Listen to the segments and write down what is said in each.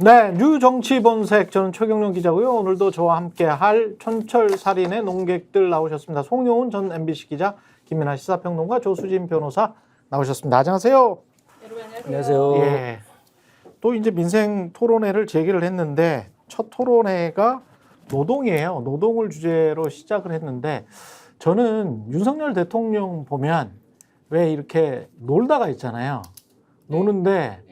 네, 뉴정치본색 저는 최경련 기자고요. 오늘도 저와 함께할 촌철살인의 농객들 나오셨습니다. 송영훈 전 MBC 기자, 김민아 시사평론가, 조수진 변호사 나오셨습니다. 안녕하세요. 여러분 안녕하세요. 예. 또 이제 민생 토론회를 제기를 했는데 첫 토론회가 노동이에요. 노동을 주제로 시작을 했는데 저는 윤석열 대통령 보면 왜 이렇게 놀다가 있잖아요. 노는데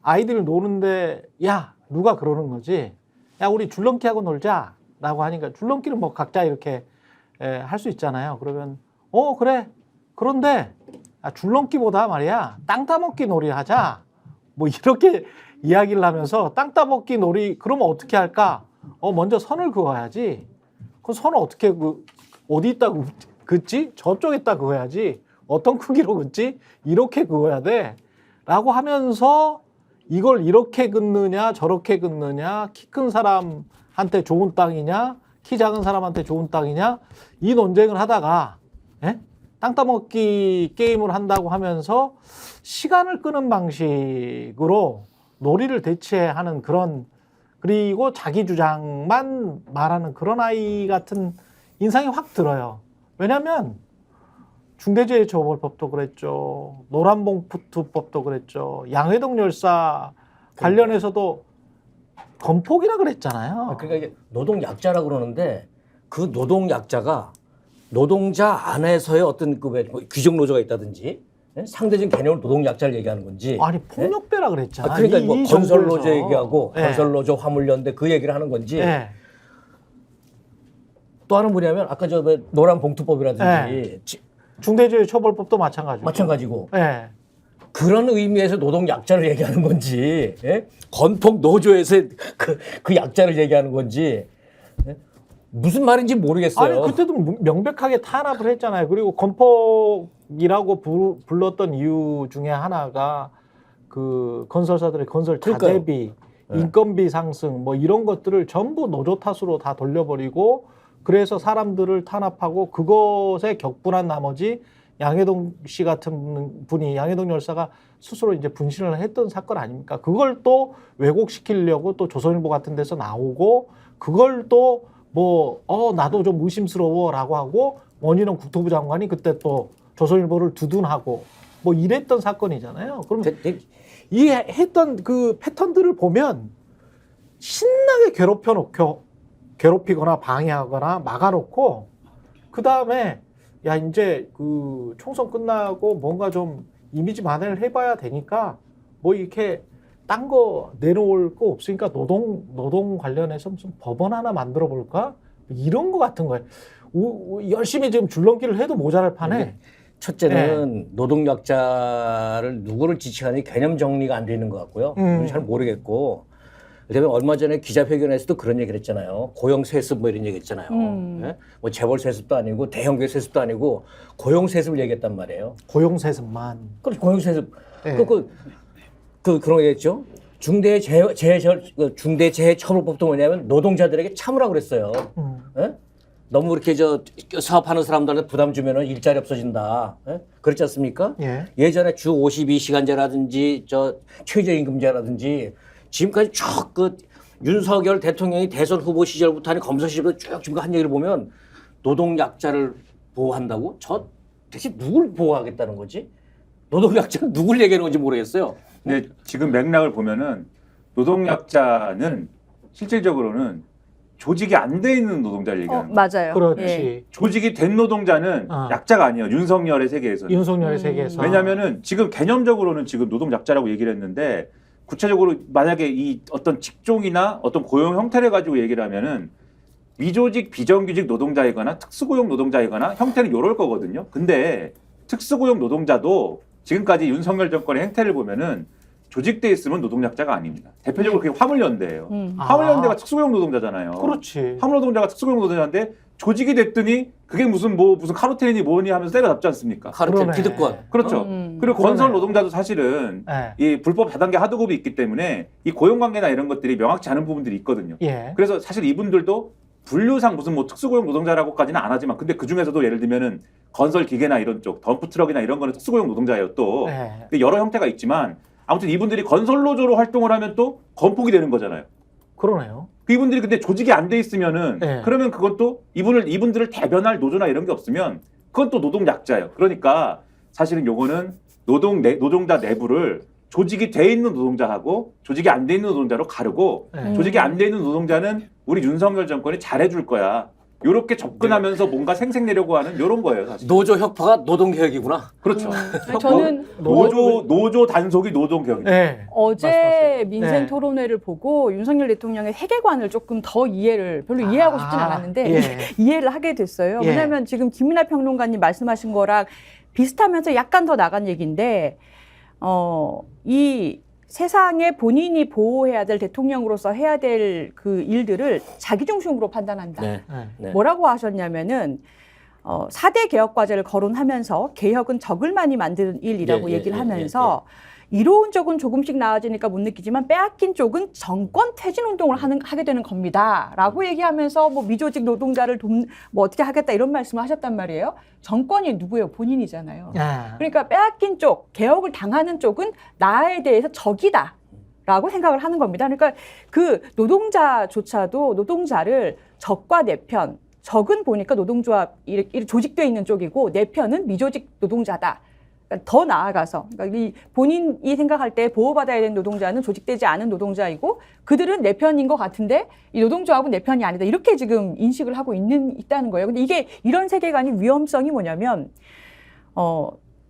아이들 노는데 야 누가 그러는 거지? 야 우리 줄넘기 하고 놀자라고 하니까 줄넘기는 뭐 각자 이렇게 할 수 있잖아요. 그러면 그래 그런데 줄넘기보다 말이야 땅 따먹기 놀이 하자 뭐 이렇게 이야기를 하면서 땅 따먹기 놀이 그러면 어떻게 할까? 먼저 선을 그어야지. 그 선을 어떻게 어디 있다 긋지? 저쪽에 있다 그어야지. 어떤 크기로 긋지? 이렇게 그어야 돼. 라고 하면서 이걸 이렇게 긋느냐 저렇게 긋느냐 키 큰 사람한테 좋은 땅이냐 키 작은 사람한테 좋은 땅이냐 이 논쟁을 하다가 땅 따먹기 게임을 한다고 하면서 시간을 끄는 방식으로 놀이를 대체하는 그런 그리고 자기 주장만 말하는 그런 아이 같은 인상이 확 들어요. 왜냐하면 중대재해처벌법도 그랬죠. 노란봉투법도 그랬죠. 양회동 열사 관련해서도 건폭이라 그랬잖아요. 그러니까 이게 노동약자라고 그러는데 그 노동약자가 노동자 안에서의 어떤 규정 노조가 있다든지 상대적인 개념을 노동약자를 얘기하는 건지 아니 폭력배라 그랬잖아요. 그러니까 뭐 건설노조 정부에서. 얘기하고 건설노조 화물연대 그 얘기를 하는 건지 또 하나는 뭐냐면 아까 저 노란봉투법이라든지 중대재해처벌법도 마찬가지고. 그런 의미에서 노동약자를 얘기하는 건지 건폭 노조에서 그 약자를 얘기하는 건지 무슨 말인지 모르겠어요. 아니 그때도 명백하게 탄압을 했잖아요. 그리고 건폭이라고 불렀던 이유 중에 하나가 그 건설사들의 건설 자재비, 인건비 상승 뭐 이런 것들을 전부 노조 탓으로 다 돌려버리고 그래서 사람들을 탄압하고 그것에 격분한 나머지 양해동 씨 같은 분이 양해동 열사가 스스로 이제 분신을 했던 사건 아닙니까? 그걸 또 왜곡시키려고 또 조선일보 같은 데서 나오고 그걸 또 뭐 나도 좀 의심스러워라고 하고 원희룡 국토부 장관이 그때 또 조선일보를 두둔하고 뭐 이랬던 사건이잖아요. 그럼 이 했던 그 패턴들을 보면 신나게 괴롭히거나 방해하거나 막아놓고 그 다음에 야 이제 그 총선 끝나고 뭔가 좀 이미지 만회를 해봐야 되니까 뭐 이렇게 딴 거 내놓을 거 없으니까 노동 관련해서 무슨 법원 하나 만들어 볼까 이런 거 같은 거예요. 열심히 지금 줄넘기를 해도 모자랄 판에 첫째는 노동약자를 누구를 지칭하는 개념 정리가 안 되는 것 같고요. 잘 모르겠고. 그다음에 얼마 전에 기자회견에서도 그런 얘기를 했잖아요. 고용세습 뭐 이런 얘기 했잖아요. 뭐 재벌세습도 아니고 대형교회 세습도 아니고 고용세습을 얘기했단 말이에요. 고용세습만. 그럼 고용세습 그런 거 얘기했죠. 중대재해처벌법도 뭐냐면 노동자들에게 참으라고 그랬어요. 너무 그렇게 사업하는 사람들한테 부담 주면은 일자리 없어진다. 그렇지 않습니까? 예전에 주 52시간제라든지 최저임금제라든지 지금까지 쭉 윤석열 대통령이 대선 후보 시절부터 하는 검사 시절부터 쭉 지금 한 얘기를 보면 노동약자를 보호한다고? 대체 누굴 보호하겠다는 거지? 노동약자는 누굴 얘기하는 건지 모르겠어요. 근데 지금 맥락을 보면은 노동약자는 실질적으로는 조직이 안 돼 있는 노동자를 얘기하는 거예요. 맞아요. 그렇지. 조직이 된 노동자는 약자가 아니에요. 윤석열의 세계에서는. 윤석열의 세계에서. 왜냐면은 지금 개념적으로는 지금 노동약자라고 얘기를 했는데 구체적으로 만약에 이 어떤 직종이나 어떤 고용 형태를 가지고 얘기를 하면은 미조직 비정규직 노동자이거나 특수고용 노동자이거나 형태는 요럴 거거든요. 근데 특수고용 노동자도 지금까지 윤석열 정권의 행태를 보면은 조직돼 있으면 노동약자가 아닙니다. 대표적으로 그게 화물연대예요. 화물연대가 특수고용 노동자잖아요. 그렇지. 화물노동자가 특수고용 노동자인데 조직이 됐더니 그게 무슨 카르텔이니 뭐니 하면서 때려 잡지 않습니까? 카르텔 기득권. 그렇죠. 그리고 건설 노동자도 사실은 이 불법 다단계 하드급이 있기 때문에 이 고용관계나 이런 것들이 명확치 않은 부분들이 있거든요. 그래서 사실 이분들도 분류상 무슨 특수고용 노동자라고까지는 안 하지만 근데 그 중에서도 예를 들면은 건설 기계나 이런 쪽, 덤프트럭이나 이런 거는 특수고용 노동자예요 또. 근데 여러 형태가 있지만 아무튼 이분들이 건설노조로 활동을 하면 또 건폭이 되는 거잖아요. 그러네요. 이분들이 근데 조직이 안 돼 있으면은 네. 그러면 그건 또 이분들을 대변할 노조나 이런 게 없으면 그건 또 노동약자예요. 그러니까 사실은 요거는 노동자 내부를 조직이 돼 있는 노동자하고 조직이 안 돼 있는 노동자로 가르고 네. 조직이 안 돼 있는 노동자는 우리 윤석열 정권이 잘해줄 거야. 요렇게 접근하면서 뭔가 생색내려고 하는 요런 거예요, 사실. 노조 혁파가 노동개혁이구나. 그렇죠. 아니, 저는 노조 단속이 노동개혁이죠. 네. 어제 말씀하세요. 민생 네. 토론회를 보고 윤석열 대통령의 세계관을 조금 더 별로 이해하고 싶진 않았는데 예. 이해를 하게 됐어요. 예. 왜냐하면 지금 김민하 평론가님 말씀하신 거랑 비슷하면서 약간 더 나간 얘기인데 이 세상에 본인이 보호해야 될 대통령으로서 해야 될 그 일들을 자기 중심으로 판단한다. 네. 네. 네. 뭐라고 하셨냐면은 4대 개혁 과제를 거론하면서 개혁은 적을 많이 만드는 일이라고 예, 예, 얘기를 예, 하면서 이로운 쪽은 조금씩 나아지니까 못 느끼지만 빼앗긴 쪽은 정권 퇴진 운동을 하게 되는 겁니다라고 얘기하면서 뭐 미조직 노동자를 뭐 어떻게 하겠다 이런 말씀을 하셨단 말이에요. 정권이 누구예요? 본인이잖아요. 아. 그러니까 빼앗긴 쪽, 개혁을 당하는 쪽은 나에 대해서 적이다라고 생각을 하는 겁니다. 그러니까 그 노동자조차도 노동자를 적과 내 편, 적은 보니까 노동조합 조직돼 있는 쪽이고 내 편은 미조직 노동자다. 그러니까 더 나아가서 그러니까 이 본인이 생각할 때 보호받아야 되는 노동자는 조직되지 않은 노동자이고 그들은 내 편인 것 같은데 이 노동조합은 내 편이 아니다. 이렇게 지금 인식을 하고 있다는 거예요. 근데 이게 이런 세계관이 위험성이 뭐냐면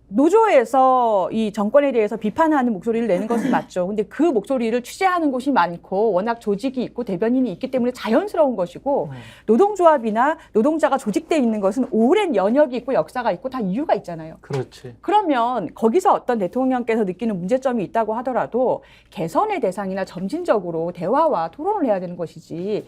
노조에서 이 정권에 대해서 비판하는 목소리를 내는 것은 맞죠. 근데 그 목소리를 취재하는 곳이 많고 워낙 조직이 있고 대변인이 있기 때문에 자연스러운 것이고 노동조합이나 노동자가 조직돼 있는 것은 오랜 연역이 있고 역사가 있고 다 이유가 있잖아요. 그렇지. 그러면 거기서 어떤 대통령께서 느끼는 문제점이 있다고 하더라도 개선의 대상이나 점진적으로 대화와 토론을 해야 되는 것이지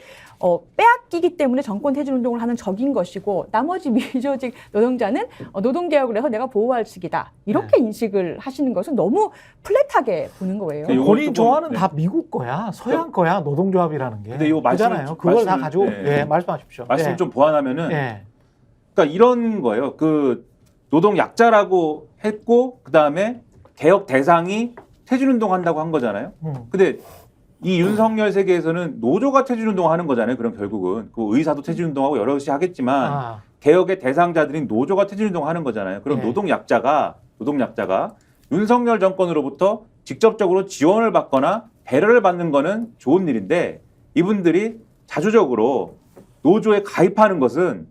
빼앗기기 때문에 정권 퇴진 운동을 하는 적인 것이고 나머지 미조직 노동자는 노동개혁을 해서 내가 보호할 측이다. 이렇게 인식을 하시는 것은 너무 플랫하게 보는 거예요. 네, 본인 조화는 네. 다 미국 거야, 서양 거야, 노동조합이라는 게. 근데 이거 그잖아요. 그걸 다 가지고 네. 말씀하십시오. 말씀 예. 좀 보완하면은 예. 그러니까 이런 거예요. 그 노동약자라고 했고 그다음에 개혁 대상이 퇴진운동 한다고 한 거잖아요. 근데 이 윤석열 세계에서는 노조가 퇴진운동 하는 거잖아요. 그럼 결국은 그 의사도 퇴진운동하고 여러 가지 하겠지만 개혁의 대상자들인 노조가 퇴진운동 하는 거잖아요. 그럼 예. 노동약자가 윤석열 정권으로부터 직접적으로 지원을 받거나 배려를 받는 거는 좋은 일인데 이분들이 자주적으로 노조에 가입하는 것은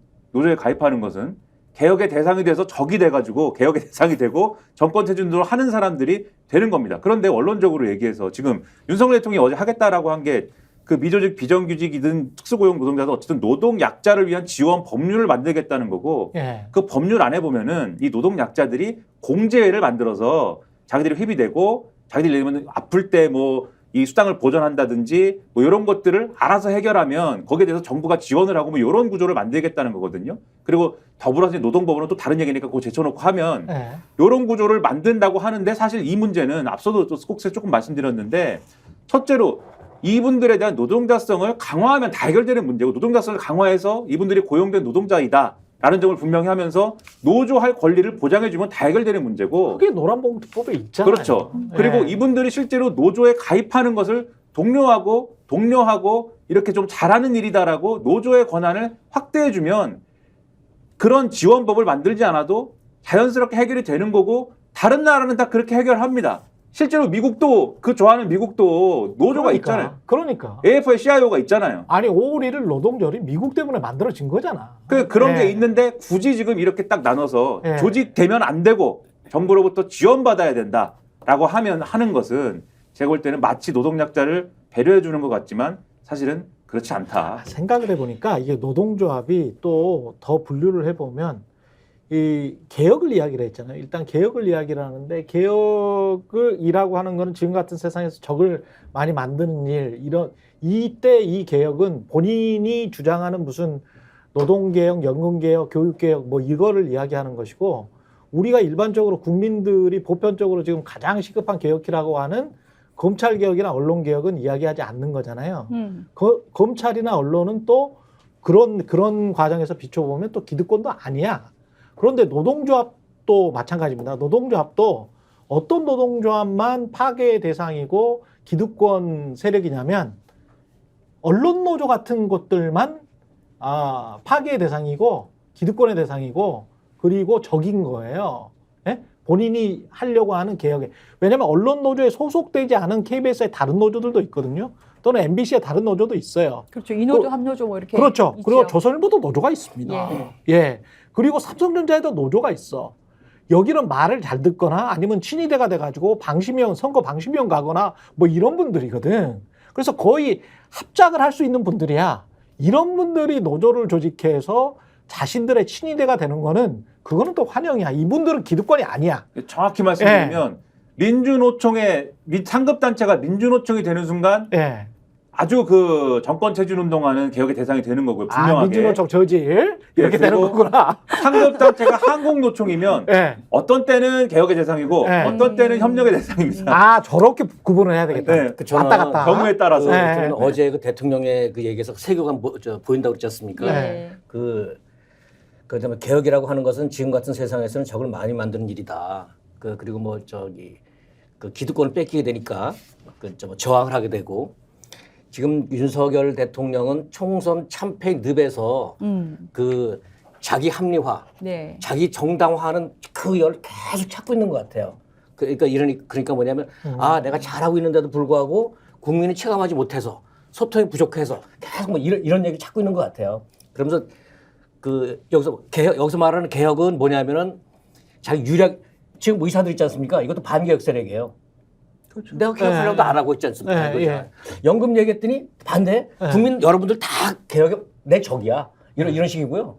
개혁의 대상이 돼서 적이 돼가지고 개혁의 대상이 되고 정권 퇴진운동을 하는 사람들이 되는 겁니다. 그런데 원론적으로 얘기해서 지금 윤석열 대통령이 어제 하겠다라고 한 게 그 미조직 비정규직이든 특수고용 노동자든 어쨌든 노동약자를 위한 지원 법률을 만들겠다는 거고 예. 그 법률 안에 보면은 이 노동약자들이 공제회를 만들어서 자기들이 회비되고 자기들이 예를 들면 아플 때 뭐 이 수당을 보전한다든지 뭐 이런 것들을 알아서 해결하면 거기에 대해서 정부가 지원을 하고 뭐 이런 구조를 만들겠다는 거거든요. 그리고 더불어서 노동법원은 또 다른 얘기니까 그거 제쳐놓고 하면 예. 이런 구조를 만든다고 하는데 사실 이 문제는 앞서도 꼭 조금 말씀드렸는데 첫째로 이분들에 대한 노동자성을 강화하면 다 해결되는 문제고 노동자성을 강화해서 이분들이 고용된 노동자이다. 라는 점을 분명히 하면서 노조할 권리를 보장해주면 다 해결되는 문제고 그게 노란봉투법에 있잖아요. 그렇죠. 그리고 예. 이분들이 실제로 노조에 가입하는 것을 독려하고 이렇게 좀 잘하는 일이다라고 노조의 권한을 확대해주면 그런 지원법을 만들지 않아도 자연스럽게 해결이 되는 거고 다른 나라는 다 그렇게 해결합니다. 실제로 미국도 그 좋아하는 미국도 노조가 있잖아요. 그러니까. AF의 CIO가 있잖아요. 아니 5월 1일 노동절이 미국 때문에 만들어진 거잖아. 그런 예. 게 있는데 굳이 지금 이렇게 딱 나눠서 예. 조직되면 안 되고 정부로부터 지원받아야 된다라고 하는 것은 제가 볼 때는 마치 노동약자를 배려해 주는 것 같지만 사실은 그렇지 않다. 생각을 해보니까 이게 노동조합이 또 더 분류를 해보면 이 개혁을 이야기를 했잖아요. 일단 개혁을 이야기를 하는데 개혁이라고 하는 거는 지금 같은 세상에서 적을 많이 만드는 일 이때 이 개혁은 본인이 주장하는 무슨 노동개혁, 연금개혁, 교육개혁 뭐 이거를 이야기하는 것이고 우리가 일반적으로 국민들이 보편적으로 지금 가장 시급한 개혁이라고 하는 검찰개혁이나 언론개혁은 이야기하지 않는 거잖아요. 검찰이나 언론은 또 그런 과정에서 비춰보면 또 기득권도 아니야. 그런데 노동조합도 마찬가지입니다. 노동조합도 어떤 노동조합만 파괴의 대상이고 기득권 세력이냐면 언론 노조 같은 것들만 파괴의 대상이고 기득권의 대상이고 그리고 적인 거예요. 예? 본인이 하려고 하는 개혁에. 왜냐하면 언론 노조에 소속되지 않은 KBS의 다른 노조들도 있거든요. 또는 MBC의 다른 노조도 있어요. 그렇죠. 이노조, 함노조 뭐 이렇게. 그렇죠. 있죠. 그리고 조선일보도 노조가 있습니다. 예. 그리고 삼성전자에도 노조가 있어. 여기는 말을 잘 듣거나 아니면 친위대가 돼가지고 선거 방심위원 가거나 뭐 이런 분들이거든. 그래서 거의 합작을 할 수 있는 분들이야. 이런 분들이 노조를 조직해서 자신들의 친위대가 되는 거는 그거는 또 환영이야. 이분들은 기득권이 아니야. 정확히 말씀드리면 민주노총의 상급단체가 민주노총이 되는 순간 예. 아주 그 정권 체질 운동하는 개혁의 대상이 되는 거고요. 분명하게. 민주노총 저질 이렇게 되는 그리고 거구나. 상급단체가 한국노총이면 예. 어떤 때는 개혁의 대상이고 어떤 때는 협력의 대상입니다. 저렇게 구분을 해야 되겠다. 네. 왔다 갔다. 경우에 따라서. 네. 어제 그 대통령의 그 얘기에서 세교가 보인다고 그랬지 않습니까? 네. 그다음에 개혁이라고 하는 것은 지금 같은 세상에서는 적을 많이 만드는 일이다. 그리고 뭐 그 기득권을 뺏기게 되니까 저항을 하게 되고 지금 윤석열 대통령은 총선 참패 늪에서 그 자기 합리화, 네. 자기 정당화하는 그 열을 계속 찾고 있는 것 같아요. 그러니까 뭐냐면 내가 잘하고 있는데도 불구하고 국민이 체감하지 못해서 소통이 부족해서 계속 뭐 이런 얘기를 찾고 있는 것 같아요. 그러면서 여기서 말하는 개혁은 뭐냐면은 자기 지금 의사들 있지 않습니까? 이것도 반개혁 세력이에요. 그렇죠. 내가 개혁하려고 안 하고 있지 않습니까? 연금 얘기했더니 반대. 국민 여러분들 다 개혁에 내 적이야. 이런 식이고요.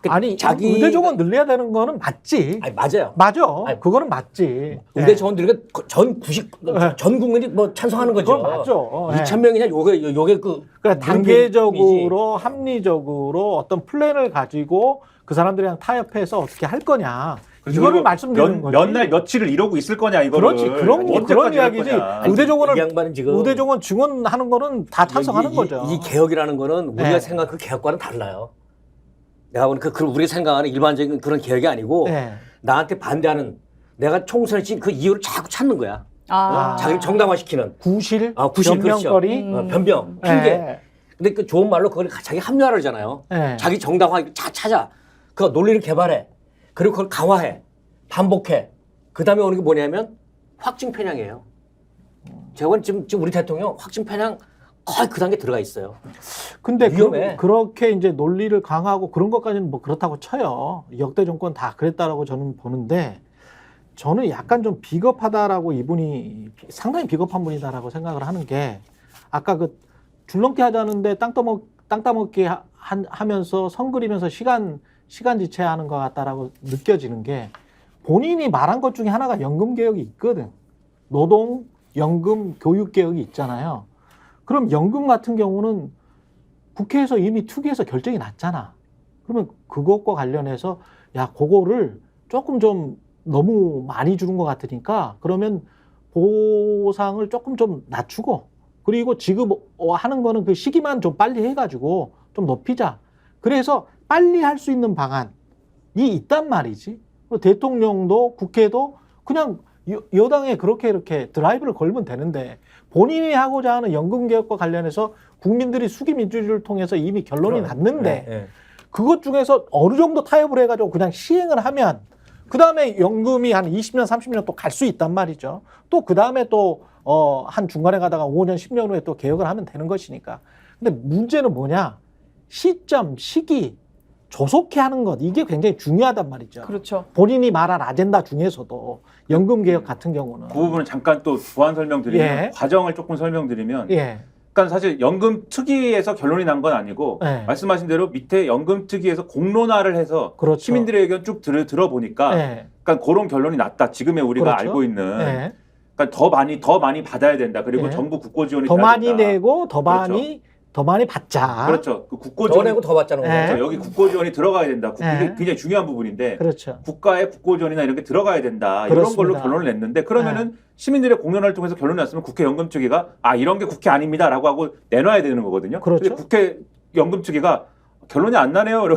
의대 정원 늘려야 되는 거는 맞지. 아니, 맞아요. 맞아. 그거는 맞지. 의대 정원 늘리가 전 국민이 뭐 찬성하는 거죠. 그건 맞죠. 2,000명이냐 요게 그러니까 단계적으로 합리적으로 어떤 플랜을 가지고 그 사람들이랑 타협해서 어떻게 할 거냐. 이거를 말씀드리는 거지. 몇 날 며칠을 이러고 있을 거냐 이거를. 그렇지. 그런 이야기지. 의대 정원 증원하는 거는 다 찬성하는 거죠. 이 개혁이라는 거는 우리가 생각한 그 개혁과는 달라요. 내가 보는 우리가 생각하는 일반적인 그런 개혁이 아니고 나한테 반대하는 내가 총선에 진 그 이유를 자꾸 찾는 거야. 자기를 정당화시키는. 구실, 변명거리, 변명, 핑계. 근데 그 좋은 말로 그걸 자기 합리화를 하잖아요. 자기 정당화 찾아. 그 논리를 개발해. 그리고 그걸 강화해. 반복해. 그 다음에 오는 게 뭐냐면 확증 편향이에요. 제가 지금 우리 대통령 확증 편향 거의 그 단계 들어가 있어요. 근데 위험해. 그렇게 이제 논리를 강화하고 그런 것까지는 뭐 그렇다고 쳐요. 역대 정권 다 그랬다라고 저는 보는데 저는 약간 좀 비겁하다라고 이분이 상당히 비겁한 분이다라고 생각을 하는 게 아까 그 줄넘기 하자는데 땅 따먹기 하면서 선 그리면서 시간 지체하는 것 같다라고 느껴지는 게 본인이 말한 것 중에 하나가 연금 개혁이 있거든. 노동, 연금, 교육 개혁이 있잖아요. 그럼 연금 같은 경우는 국회에서 이미 특위에서 결정이 났잖아. 그러면 그것과 관련해서 그거를 조금 좀 너무 많이 주는 것 같으니까 그러면 보상을 조금 좀 낮추고 그리고 지금 하는 거는 그 시기만 좀 빨리 해가지고 좀 높이자. 그래서 빨리 할 수 있는 방안이 있단 말이지. 대통령도 국회도 그냥 여당에 그렇게 이렇게 드라이브를 걸면 되는데 본인이 하고자 하는 연금개혁과 관련해서 국민들이 수기민주주의를 통해서 이미 결론이 났는데 그것 중에서 어느 정도 타협을 해가지고 그냥 시행을 하면 그 다음에 연금이 한 20년, 30년 또 갈 수 있단 말이죠. 또 그 다음에 또 한 중간에 가다가 5년, 10년 후에 또 개혁을 하면 되는 것이니까. 근데 문제는 뭐냐? 시점, 시기, 조속히 하는 것 이게 굉장히 중요하단 말이죠. 그렇죠. 본인이 말한 아젠다 중에서도 연금 개혁 같은 경우는 그 부분은 잠깐 또 보완 설명드리면 과정을 조금 설명드리면 그러니까 사실 연금 특위에서 결론이 난 건 아니고 말씀하신 대로 밑에 연금 특위에서 공론화를 해서 그렇죠. 시민들의 의견 쭉 들어보니까 그러니까 그런 결론이 났다. 지금의 우리가 그렇죠. 알고 있는 그러니까 더 많이 받아야 된다. 그리고 정부 국고 지원이 더 돼야 많이 된다. 내고 더 많이 받자. 그렇죠. 그 국고 더 지원이 내고 더 받자는 거죠. 그렇죠. 여기 국고 지원이 들어가야 된다. 이게 굉장히 중요한 부분인데 그렇죠. 국가의 국고 지원이나 이런 게 들어가야 된다. 그렇습니다. 이런 걸로 결론을 냈는데 그러면은 시민들의 공론화를 통해서 결론이 났으면 국회 연금 특위가 이런 게 국회 아닙니다라고 하고 내놔야 되는 거거든요. 그렇죠. 근데 국회 연금 특위가 결론이 안 나네요.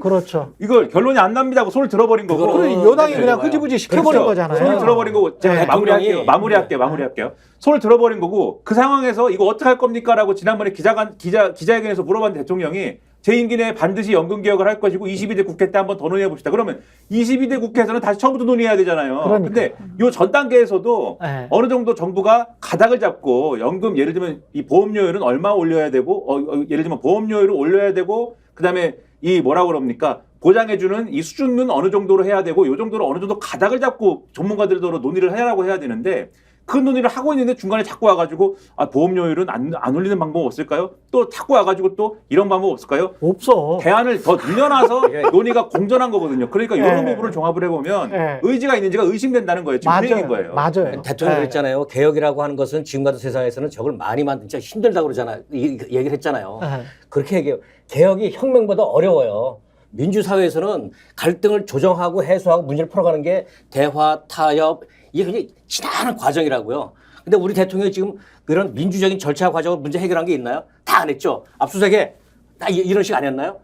그렇죠. 이걸 결론이 안 납니다 하고 손을 들어버린 거고. 그러니 여당이 네, 그냥 맞아요. 흐지부지 시켜버린 그렇죠. 거잖아요. 손을 들어버린 거고 제가 네. 마무리할게요. 손을 들어버린 거고 그 상황에서 이거 어떻게 할 겁니까라고 지난번에 기자회견에서 물어봤는데 대통령이 제 임기 내에 반드시 연금 개혁을 할 것이고 22대 국회 때 한번 더 논의해 봅시다. 그러면 22대 국회에서는 다시 처음부터 논의해야 되잖아요. 그러니까. 근데 요 전 단계에서도 네. 어느 정도 정부가 가닥을 잡고 연금 예를 들면 이 보험료율은 얼마 올려야 되고 예를 들면 보험료율을 올려야 되고 그다음에 이 뭐라고 그럽니까? 보장해주는 이 수준은 어느 정도로 해야 되고 이 정도로 어느 정도 가닥을 잡고 전문가들도 논의를 하라고 해야 되는데 그 논의를 하고 있는데 중간에 자꾸 와가지고 보험료율은 안 올리는 방법 없을까요? 또 자꾸 와가지고 또 이런 방법 없을까요? 없어. 대안을 더 늘려놔서 논의가 공전한 거거든요. 그러니까 이런 네. 부분을 종합을 해보면 네. 의지가 있는지가 의심된다는 거예요. 지금 그 얘기인 거예요. 맞아요. 대통령이 네. 그랬잖아요. 개혁이라고 하는 것은 지금 같은 세상에서는 저걸 많이 만든 진짜 힘들다고 그러잖아요. 얘기를 했잖아요. 네. 그렇게 얘기해요. 개혁이 혁명보다 어려워요. 민주사회에서는 갈등을 조정하고 해소하고 문제를 풀어가는 게 대화, 타협, 이게 굉장히 지난한 과정이라고요. 근데 우리 대통령이 지금 그런 민주적인 절차 과정을 문제 해결한 게 있나요? 다 안 했죠. 압수수색에 다 이런 식 아니었나요?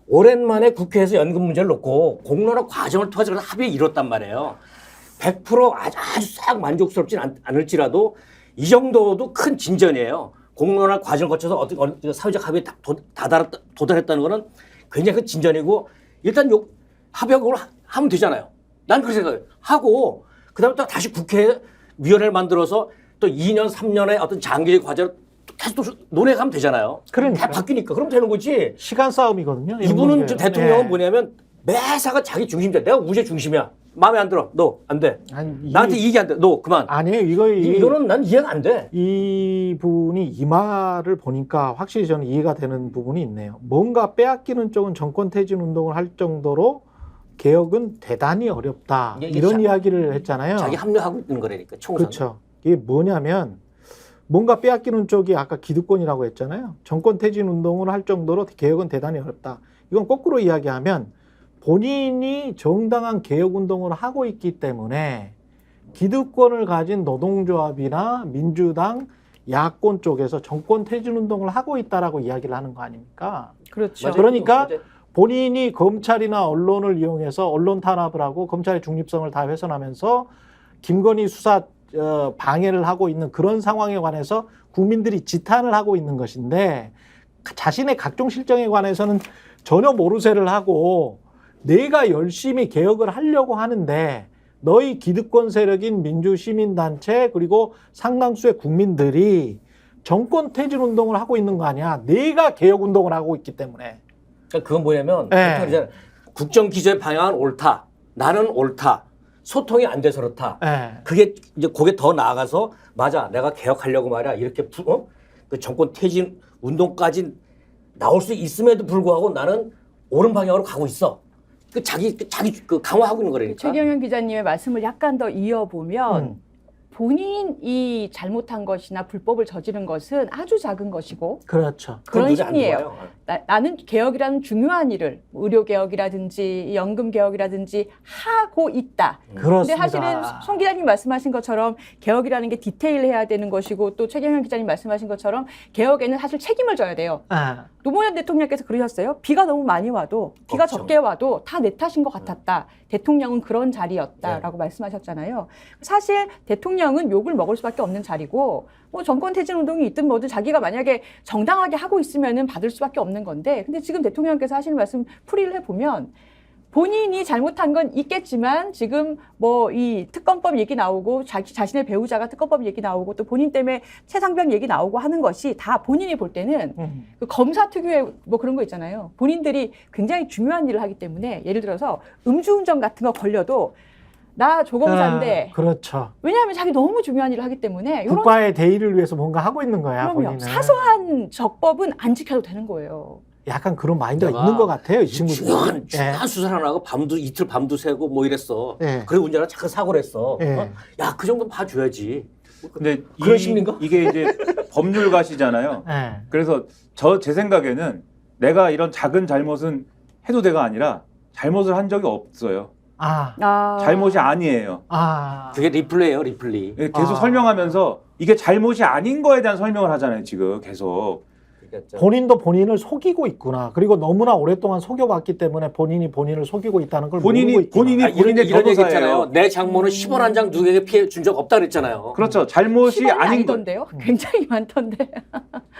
오랜만에 국회에서 연금 문제를 놓고 공론화 과정을 통해서 그런 합의에 이뤘단 말이에요. 100% 아주 싹 만족스럽진 않을지라도 이 정도도 큰 진전이에요. 공론화 과정을 거쳐서 어떤 사회적 합의에 도달했다는 거는 굉장히 큰 진전이고 일단 합의하고 하면 되잖아요. 난 그렇게 생각해요. 하고 그다음에 또 다시 국회에 위원회를 만들어서 또 2년, 3년의 어떤 장기적 과제를 계속 또 논의하면 되잖아요. 그러니까. 다 바뀌니까. 그럼 되는 거지. 시간 싸움이거든요. 이런 이분은 문제예요. 저 대통령은 네. 뭐냐면 매사가 자기 중심이야. 내가 우제 중심이야. 마음에 안 들어. 너 안 돼. 아니, 나한테 이게 안 돼. 너 그만. 아니에요. 이거는 난 이해가 안 돼. 이분이 이 말을 보니까 확실히 저는 이해가 되는 부분이 있네요. 뭔가 빼앗기는 쪽은 정권 퇴진 운동을 할 정도로 개혁은 대단히 어렵다. 이게 이런 이야기를 했잖아요. 자기 합류하고 있는 거라니까. 총선. 그렇죠. 이게 뭐냐면 뭔가 빼앗기는 쪽이 아까 기득권이라고 했잖아요. 정권 퇴진 운동을 할 정도로 개혁은 대단히 어렵다. 이건 거꾸로 이야기하면 본인이 정당한 개혁 운동을 하고 있기 때문에 기득권을 가진 노동조합이나 민주당 야권 쪽에서 정권 퇴진 운동을 하고 있다라고 이야기를 하는 거 아닙니까? 그렇죠. 맞아요. 그러니까 맞아요. 본인이 검찰이나 언론을 이용해서 언론 탄압을 하고 검찰의 중립성을 다 훼손하면서 김건희 수사 방해를 하고 있는 그런 상황에 관해서 국민들이 지탄을 하고 있는 것인데 자신의 각종 실정에 관해서는 전혀 모르쇠를 하고 내가 열심히 개혁을 하려고 하는데 너희 기득권 세력인 민주시민단체 그리고 상당수의 국민들이 정권 퇴진 운동을 하고 있는 거 아니야. 내가 개혁 운동을 하고 있기 때문에. 그러니까 그건 뭐냐면 네. 국정 기조의 방향은 옳다. 나는 옳다. 소통이 안 돼서 그렇다. 네. 그게 이제 거기에 더 나아가서 맞아. 내가 개혁하려고 말이야. 이렇게 그 정권 퇴진 운동까지 나올 수 있음에도 불구하고 나는 옳은 방향으로 가고 있어. 자기 강화하고 있는 거라니까. 최경영 기자님의 말씀을 약간 더 이어보면 본인이 잘못한 것이나 불법을 저지른 것은 아주 작은 것이고 그렇죠. 그런 눈이 안 심리예요. 좋아요. 나는 개혁이라는 중요한 일을 의료 개혁이라든지 연금 개혁이라든지 하고 있다. 그렇습니다. 근데 사실은 송 기자님 말씀하신 것처럼 개혁이라는 게 디테일해야 되는 것이고 또 최경영 기자님 말씀하신 것처럼 개혁에는 사실 책임을 져야 돼요. 아, 노무현 대통령께서 그러셨어요. 비가 너무 많이 와도 비가 걱정. 적게 와도 다 내 탓인 것 같았다. 대통령은 그런 자리였다라고 말씀하셨잖아요. 사실 대통령은 욕을 먹을 수밖에 없는 자리고 뭐 정권 퇴진 운동이 있든 뭐든 자기가 만약에 정당하게 하고 있으면은 받을 수밖에 없는 건데 근데 지금 대통령께서 하시는 말씀 풀이를 해보면 본인이 잘못한 건 있겠지만 지금 뭐 이 특검법 얘기 나오고 자신의 배우자가 특검법 얘기 나오고 또 본인 때문에 최상병 얘기 나오고 하는 것이 다 본인이 볼 때는 그 검사 특유의 뭐 그런 거 있잖아요. 본인들이 굉장히 중요한 일을 하기 때문에 예를 들어서 음주운전 같은 거 걸려도 나 조검사인데 그렇죠. 왜냐하면 자기 너무 중요한 일을 하기 때문에 이런 국가의 대의를 위해서 뭔가 하고 있는 거야. 그럼요. 본인은. 사소한 적법은 안 지켜도 되는 거예요. 약간 그런 마인드가 내가 있는 것 같아요. 이 친구들. 중요한 수사를 하고 이틀 밤도 새고 뭐 이랬어. 예. 그리고 운전하다 잠깐 사고를 했어. 예. 야, 그 정도는 봐줘야지. 근데 그런 심리인가? 이게 이제 법률가시잖아요. 예. 그래서 제 생각에는 내가 이런 작은 잘못은 해도 돼가 아니라 잘못을 한 적이 없어요. 잘못이 아니에요. 그게 리플레이예요, 리플레이. 계속 설명하면서 이게 잘못이 아닌 거에 대한 설명을 하잖아요, 지금 계속. 그랬죠. 본인도 본인을 속이고 있구나. 그리고 너무나 오랫동안 속여왔기 때문에 본인이 본인을 속이고 있다는 걸 모르고 있구나. 본인이 본인의 이런 얘기 변호사예요. 했잖아요. 내 장모는 10원 한 장 누구에게 피해 준 적 없다 그랬잖아요. 그렇죠. 잘못이 10원이 아닌 거. 아니던데요? 굉장히 많던데.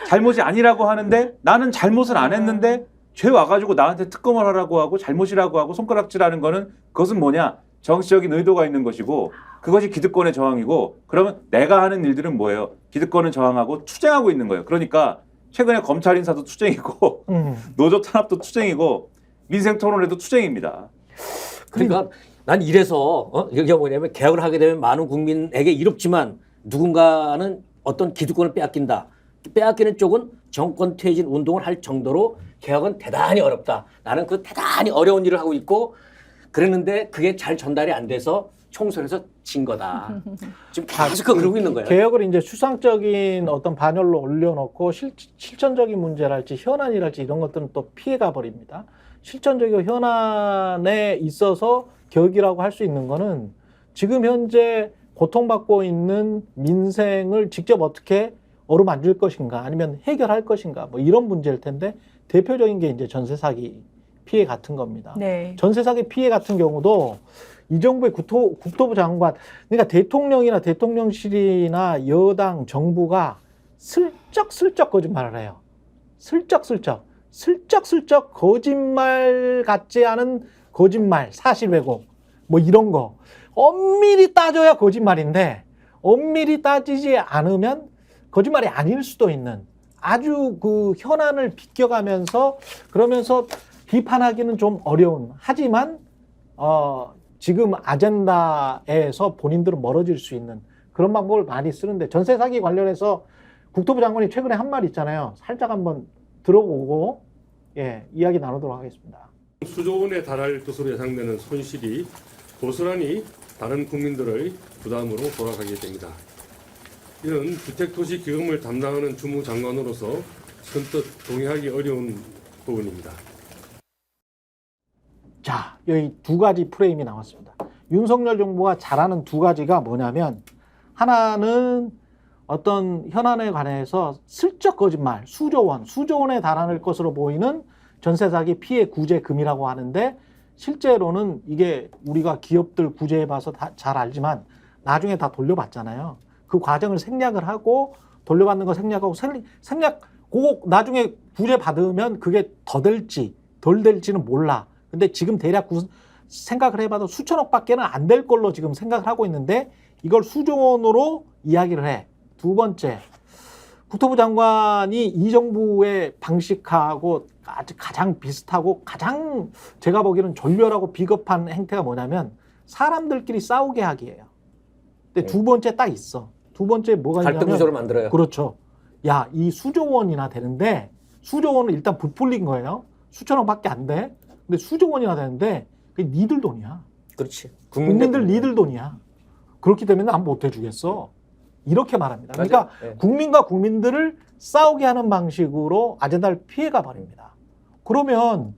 잘못이 아니라고 하는데 나는 잘못은 안 했는데 죄 와가지고 나한테 특검을 하라고 하고 잘못이라고 하고 손가락질하는 거는 그것은 뭐냐? 정치적인 의도가 있는 것이고 그것이 기득권의 저항이고 그러면 내가 하는 일들은 뭐예요? 기득권을 저항하고 투쟁하고 있는 거예요. 그러니까 최근에 검찰 인사도 투쟁이고 노조 탄압도 투쟁이고 민생 토론회도 투쟁입니다. 그러니까 난 이래서 이게 뭐냐면 개혁을 하게 되면 많은 국민에게 이롭지만 누군가는 어떤 기득권을 빼앗긴다. 빼앗기는 쪽은 정권 퇴진 운동을 할 정도로 개혁은 대단히 어렵다. 나는 그 대단히 어려운 일을 하고 있고 그랬는데 그게 잘 전달이 안 돼서 총선에서 진 거다. 지금 계속 그러고 있는 거예요. 개혁을 이제 추상적인 어떤 반열로 올려놓고 실천적인 문제랄지 현안이랄지 이런 것들은 또 피해가 버립니다. 실천적이고 현안에 있어서 개혁이라고 할 수 있는 거는 지금 현재 고통받고 있는 민생을 직접 어떻게 어루만질 것인가 아니면 해결할 것인가 뭐 이런 문제일 텐데 대표적인 게 이제 전세 사기 피해 같은 겁니다. 네. 전세 사기 피해 같은 경우도 이 정부의 국토부 장관, 그러니까 대통령이나 대통령실이나 여당 정부가 슬쩍슬쩍 거짓말을 해요. 슬쩍슬쩍 거짓말 같지 않은 거짓말, 사실 왜곡, 뭐 이런 거. 엄밀히 따져야 거짓말인데 엄밀히 따지지 않으면 거짓말이 아닐 수도 있는 아주 그 현안을 비껴가면서 그러면서 비판하기는 좀 어려운 하지만 지금 아젠다에서 본인들은 멀어질 수 있는 그런 방법을 많이 쓰는데 전세 사기 관련해서 국토부 장관이 최근에 한 말 있잖아요. 살짝 한번 들어보고 이야기 나누도록 하겠습니다. 수조 원에 달할 것으로 예상되는 손실이 고스란히 다른 국민들의 부담으로 돌아가게 됩니다. 이는 주택도시기금을 담당하는 주무장관으로서 선뜻 동의하기 어려운 부분입니다. 자, 여기 두 가지 프레임이 나왔습니다. 윤석열 정부가 잘하는 두 가지가 뭐냐면 하나는 어떤 현안에 관해서 슬쩍 거짓말, 수조 원에 달하는 것으로 보이는 전세 사기 피해 구제금이라고 하는데 실제로는 이게 우리가 기업들 구제해봐서 잘 알지만 나중에 다 돌려받잖아요. 그 과정을 생략을 하고 돌려받는 거 생략하고 그거 나중에 구제받으면 그게 더 될지 덜 될지는 몰라. 근데 지금 대략 생각을 해봐도 수천억밖에는 안 될 걸로 지금 생각을 하고 있는데 이걸 수조 원으로 이야기를 해. 두 번째, 국토부 장관이 이 정부의 방식하고 가장 비슷하고 가장 제가 보기에는 졸렬하고 비겁한 행태가 뭐냐면 사람들끼리 싸우게 하기예요. 근데 두 번째 딱 있어. 두 번째 뭐가 있냐면 갈등 구조를 만들어요. 그렇죠. 야, 이 수조 원이나 되는데 수조 원은 일단 부풀린 거예요. 수천억밖에 안 돼. 근데 수조 원이나 되는데 그게 니들 돈이야. 그렇지. 국민들 니들 돈이야. 그렇기 때문에 안 못 해주겠어. 이렇게 말합니다. 그러니까 네. 국민과 국민들을 싸우게 하는 방식으로 아젠다를 피해가 버립니다. 그러면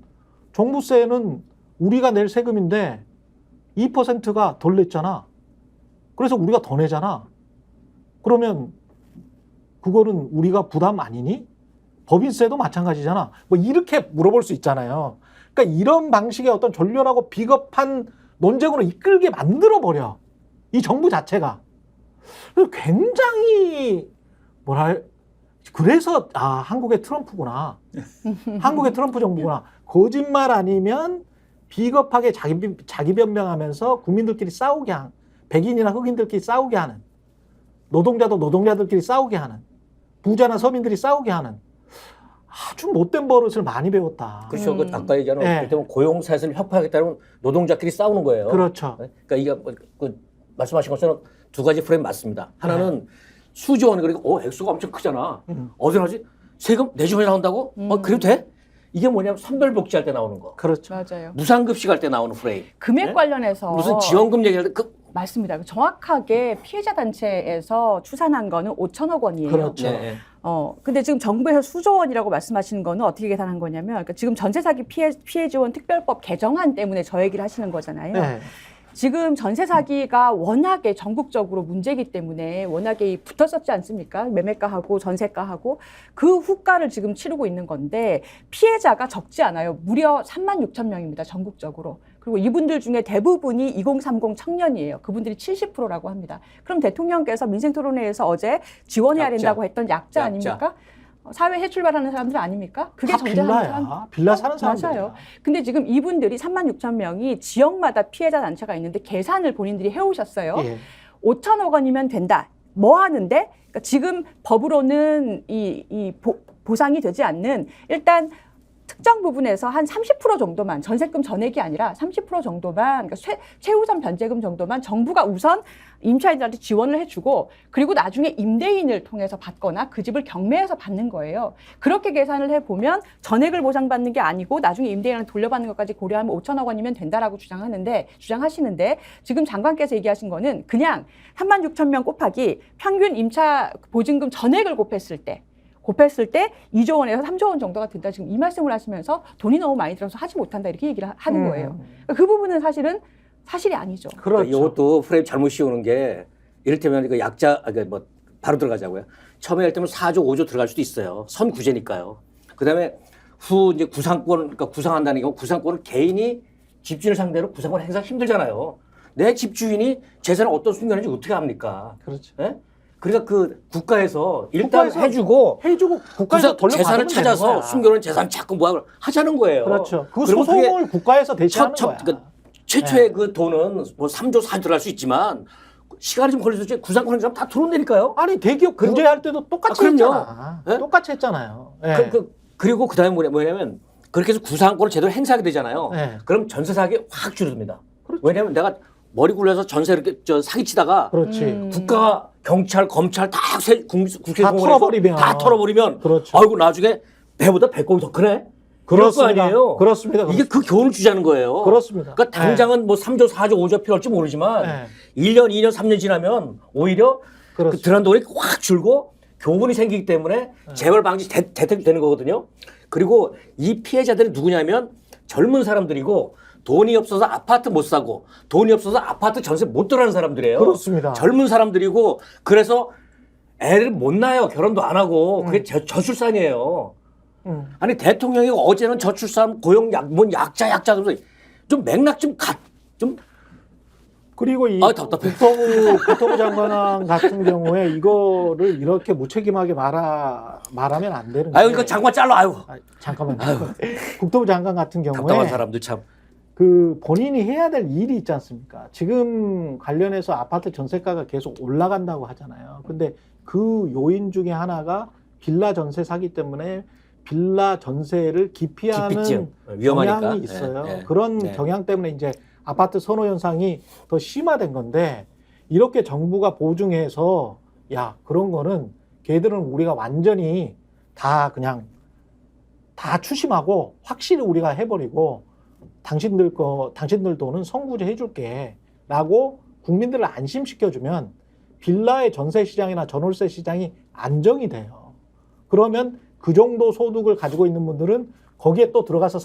종부세는 우리가 낼 세금인데 2%가 덜 냈잖아. 그래서 우리가 더 내잖아. 그러면 그거는 우리가 부담 아니니? 법인세도 마찬가지잖아. 뭐 이렇게 물어볼 수 있잖아요. 그러니까 이런 방식의 어떤 졸렬하고 비겁한 논쟁으로 이끌게 만들어버려. 이 정부 자체가. 굉장히 그래서 한국의 트럼프구나. 한국의 트럼프 정부구나. 거짓말 아니면 비겁하게 자기 변명하면서 국민들끼리 싸우게 하는, 백인이나 흑인들끼리 싸우게 하는, 노동자도 노동자들끼리 싸우게 하는, 부자나 서민들이 싸우게 하는 아주 못된 버릇을 많이 배웠다. 그렇죠. 그 아까 얘기하는 고용 사슬을 혁파하겠다는 노동자끼리 싸우는 거예요. 그렇죠. 그러니까 이게 말씀하신 것처럼 두 가지 프레임 맞습니다. 하나는 수조 원, 그리고 액수가 엄청 크잖아. 어디서 나지? 세금 내 집에 나온다고? 그래도 돼? 이게 뭐냐면 선별복지할 때 나오는 거. 그렇죠. 맞아요. 무상급식 할 때 나오는 프레임. 금액 네? 관련해서 무슨 지원금 얘기할 때 맞습니다. 정확하게 피해자 단체에서 추산한 거는 5천억 원이에요. 그렇죠. 네. 근데 지금 정부에서 수조 원이라고 말씀하시는 거는 어떻게 계산한 거냐면, 그러니까 지금 전세 사기 피해 지원 특별법 개정안 때문에 저 얘기를 하시는 거잖아요. 네. 지금 전세 사기가 워낙에 전국적으로 문제이기 때문에 워낙에 붙었었지 않습니까? 매매가하고 전세가하고 그 후가를 지금 치르고 있는 건데 피해자가 적지 않아요. 무려 36,000명입니다. 전국적으로. 그리고 이분들 중에 대부분이 2030 청년이에요. 그분들이 70%라고 합니다. 그럼 대통령께서 민생토론회에서 어제 지원해야 약자. 된다고 했던 약자 약자. 아닙니까? 사회 해출발하는 사람들 아닙니까? 그게 다 전제하는 사람. 빌라야. 빌라 사는 사람들. 맞아요. 근데 지금 이분들이 36,000명이 지역마다 피해자 단체가 있는데 계산을 본인들이 해오셨어요. 예. 5천억 원이면 된다. 뭐 하는데? 그러니까 지금 법으로는 보상이 되지 않는 일단 특정 부분에서 한 30% 정도만 전세금 전액이 아니라 30% 정도만 그러니까 최우선 변제금 정도만 정부가 우선 임차인들한테 지원을 해주고 그리고 나중에 임대인을 통해서 받거나 그 집을 경매해서 받는 거예요. 그렇게 계산을 해보면 전액을 보상받는 게 아니고 나중에 임대인한테 돌려받는 것까지 고려하면 5천억 원이면 된다라고 주장하시는데 지금 장관께서 얘기하신 거는 그냥 36,000명 곱하기 평균 임차 보증금 전액을 곱했을 때 2조 원에서 3조 원 정도가 된다. 지금 이 말씀을 하시면서 돈이 너무 많이 들어서 하지 못한다. 이렇게 얘기를 하는 거예요. 그러니까 그 부분은 사실은 사실이 아니죠. 그렇죠. 이것도 프레임 잘못 씌우는 게 이를테면 그 약자, 뭐 바로 들어가자고요. 처음에 할 때면 4조, 5조 들어갈 수도 있어요. 선구제니까요. 그 다음에 후 이제 구상권, 그러니까 구상한다는 경우 구상권을 개인이 집주인을 상대로 구상권 행사 힘들잖아요. 내 집주인이 재산을 어떤 순간인지 어떻게 합니까? 그렇죠. 예? 그러니까 그 국가에서 일단 해주고 국가에서 돌려받으면 재산을 찾아서 되는 거야. 숨겨놓은 재산 자꾸 뭐 하자는 거예요. 그렇죠. 그 그리고 그게 소송을 국가에서 대신하는 거야. 그러니까 최초의 그 돈은 뭐 3조, 4조 들어갈 수 있지만 시간이 좀 걸려서 구상권 행사하면 다 들어온다니까요. 아니 대기업 구제할 때도 똑같이 그럼요. 했잖아. 예? 똑같이 했잖아요. 예. 그리고 그 다음에 뭐냐면 그렇게 해서 구상권을 제대로 행사하게 되잖아요. 네. 그럼 전세 사기 확 줄어듭니다. 그렇죠. 왜냐하면 내가 머리 굴려서 전세 이렇게 사기치다가 그렇지. 국가가 경찰, 검찰 다 다 털어버리면. 다 털어버리면 그렇죠. 아이고 나중에 배보다 배꼽이 더 크네. 그렇습니다. 이럴 거 아니에요. 그렇습니다. 이게 그 교훈을 주자는 거예요. 그렇습니다. 그러니까 당장은 뭐 3조, 4조, 5조 필요할지 모르지만 네. 1년, 2년, 3년 지나면 오히려 그 그렇습니다. 들어간 돈이 확 줄고 교훈이 생기기 때문에 재벌 방지 대책이 되는 거거든요. 그리고 이 피해자들이 누구냐면 젊은 사람들이고 돈이 없어서 아파트 못 사고 돈이 없어서 아파트 전세 못 들어가는 사람들이에요. 그렇습니다. 젊은 사람들이고 그래서 애를 못 낳아요. 결혼도 안 하고 그게 저출산이에요. 아니 대통령이 어제는 저출산 고용 약자 그러면서 좀 맥락 좀 그리고 이 답답해. 국토부 장관 같은 경우에 이거를 이렇게 무책임하게 말하면 안 되는 게. 아유 이거 장관 잘라 아유. 잠깐만요. 국토부 장관 같은 답답한 경우에 사람들 참. 그 본인이 해야 될 일이 있지 않습니까? 지금 관련해서 아파트 전세가가 계속 올라간다고 하잖아요. 근데 그 요인 중에 하나가 빌라 전세 사기 때문에 빌라 전세를 기피하는 기피증. 위험하니까. 경향이 있어요. 네, 네. 그런 네. 경향 때문에 이제 아파트 선호 현상이 더 심화된 건데 이렇게 정부가 보증해서 야 그런 거는 걔들은 우리가 완전히 다 그냥 다 추심하고 확실히 우리가 해버리고 당신들 돈은 선구제 해줄게라고 국민들을 안심시켜주면 빌라의 전세 시장이나 전월세 시장이 안정이 돼요. 그러면 그 정도 소득을 가지고 있는 분들은 거기에 또 들어가서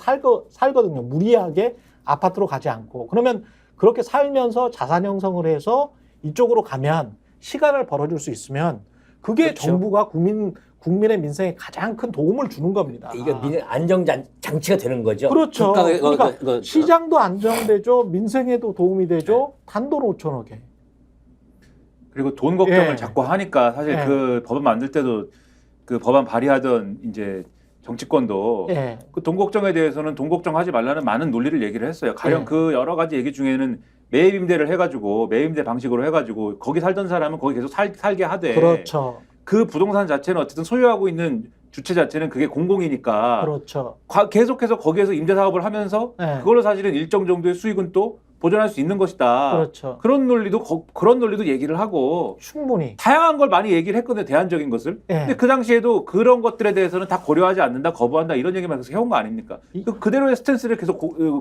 살거든요. 무리하게 아파트로 가지 않고. 그러면 그렇게 살면서 자산 형성을 해서 이쪽으로 가면 시간을 벌어줄 수 있으면 그게 그렇죠. 정부가 국민의 민생에 가장 큰 도움을 주는 겁니다. 이게 안정 장치가 되는 거죠. 그렇죠. 국가가 그러니까 시장도 안정되죠. 민생에도 도움이 되죠. 단돈 5천억에. 그리고 돈 걱정을 예. 자꾸 하니까 사실 예. 그 법안 만들 때도 그 법안 발의하던 이제 정치권도 예. 그 돈 걱정에 대해서는 돈 걱정하지 말라는 많은 논리를 얘기를 했어요. 가령 예. 그 여러 가지 얘기 중에는 매입 임대를 해가지고 매입 임대 방식으로 해가지고 거기 살던 사람은 거기 계속 살게 하되 그렇죠. 그 부동산 자체는 어쨌든 소유하고 있는 주체 자체는 그게 공공이니까 그렇죠. 계속해서 거기에서 임대 사업을 하면서 예. 그걸로 사실은 일정 정도의 수익은 또 보존할 수 있는 것이다. 그렇죠. 그런 논리도 얘기를 하고 충분히. 다양한 걸 많이 얘기를 했거든요. 대안적인 것을. 예. 근데 그 당시에도 그런 것들에 대해서는 다 고려하지 않는다, 거부한다 이런 얘기만 계속 해온 거 아닙니까? 그대로의 스탠스를 계속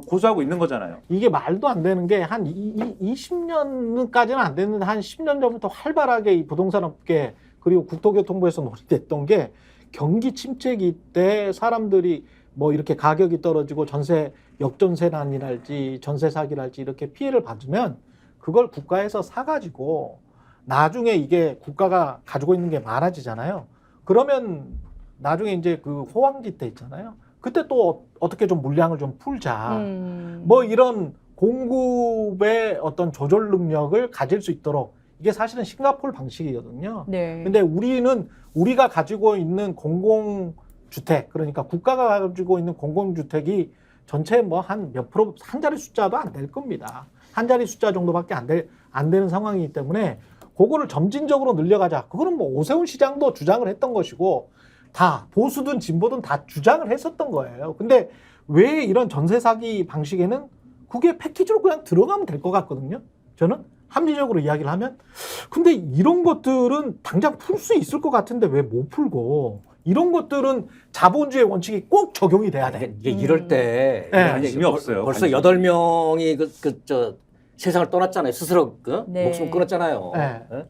고수하고 있는 거잖아요. 이게 말도 안 되는 게 한 20년까지는 안 됐는데 한 10년 전부터 활발하게 이 부동산 업계 그리고 국토교통부에서 논의됐던 게 경기 침체기 때 사람들이 뭐 이렇게 가격이 떨어지고 전세 역전세난이랄지 전세 사기랄지 이렇게 피해를 받으면 그걸 국가에서 사가지고 나중에 이게 국가가 가지고 있는 게 많아지잖아요. 그러면 나중에 이제 그 호황기 때 있잖아요. 그때 또 어떻게 좀 물량을 좀 풀자. 뭐 이런 공급의 어떤 조절 능력을 가질 수 있도록 이게 사실은 싱가포르 방식이거든요. 네. 근데 우리가 가지고 있는 공공주택, 그러니까 국가가 가지고 있는 공공주택이 전체 뭐 한 몇 프로, 한 자리 숫자도 안 될 겁니다. 한 자리 숫자 정도밖에 안 되는 상황이기 때문에 그거를 점진적으로 늘려가자. 그거는 뭐 오세훈 시장도 주장을 했던 것이고 다 보수든 진보든 다 주장을 했었던 거예요. 근데 왜 이런 전세 사기 방식에는 그게 패키지로 그냥 들어가면 될 것 같거든요. 저는 합리적으로 이야기를 하면. 근데 이런 것들은 당장 풀 수 있을 것 같은데 왜 못 풀고 이런 것들은 자본주의 원칙이 꼭 적용이 돼야 돼. 이게 이럴 때 네. 관심이 없어요. 벌써 관심이. 8명이 세상을 떠났잖아요. 스스로 네. 목숨을 끊었잖아요. 네. 예?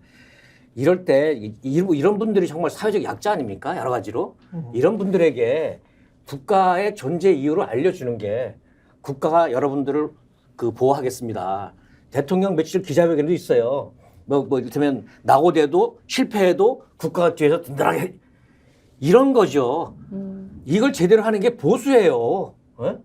이럴 때 이런 분들이 정말 사회적 약자 아닙니까? 여러 가지로. 이런 분들에게 국가의 존재 이유를 알려주는 게 국가가 여러분들을 보호하겠습니다. 대통령 며칠 기자회견도 있어요. 이를테면 낙오돼도 실패해도 국가가 뒤에서 든든하게 이런 거죠. 이걸 제대로 하는 게 보수예요. 예?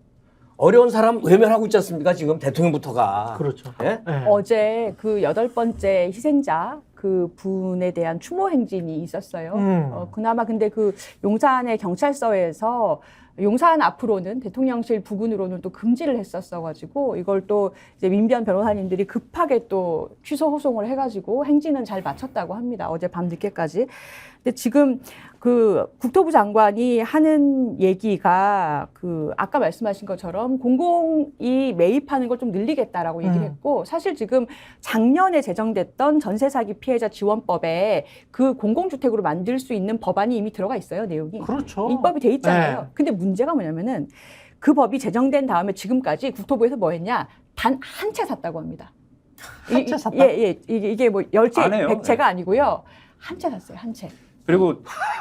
어려운 사람 외면하고 있지 않습니까? 지금 대통령부터가. 그렇죠. 예? 네. 어제 그 8번째 희생자 그 분에 대한 추모 행진이 있었어요. 그나마 근데 그 용산의 경찰서에서 용산 앞으로는 대통령실 부근으로는 또 금지를 했었어가지고 이걸 또 이제 민변 변호사님들이 급하게 또 취소 호송을 해가지고 행진은 잘 마쳤다고 합니다. 어제 밤 늦게까지. 근데 지금 그 국토부 장관이 하는 얘기가 그 아까 말씀하신 것처럼 공공이 매입하는 걸 좀 늘리겠다라고 얘기를 했고 사실 지금 작년에 제정됐던 전세 사기 피해자 지원법에 그 공공주택으로 만들 수 있는 법안이 이미 들어가 있어요, 내용이. 그렇죠. 입법이 돼 있잖아요. 네. 근데 문제가 뭐냐면은 그 법이 제정된 다음에 지금까지 국토부에서 뭐 했냐? 단 한 채 샀다고 합니다. 한 채 샀다? 예. 이게 뭐 10채, 안 해요. 100채가 네. 아니고요. 한 채 샀어요, 한 채. 그리고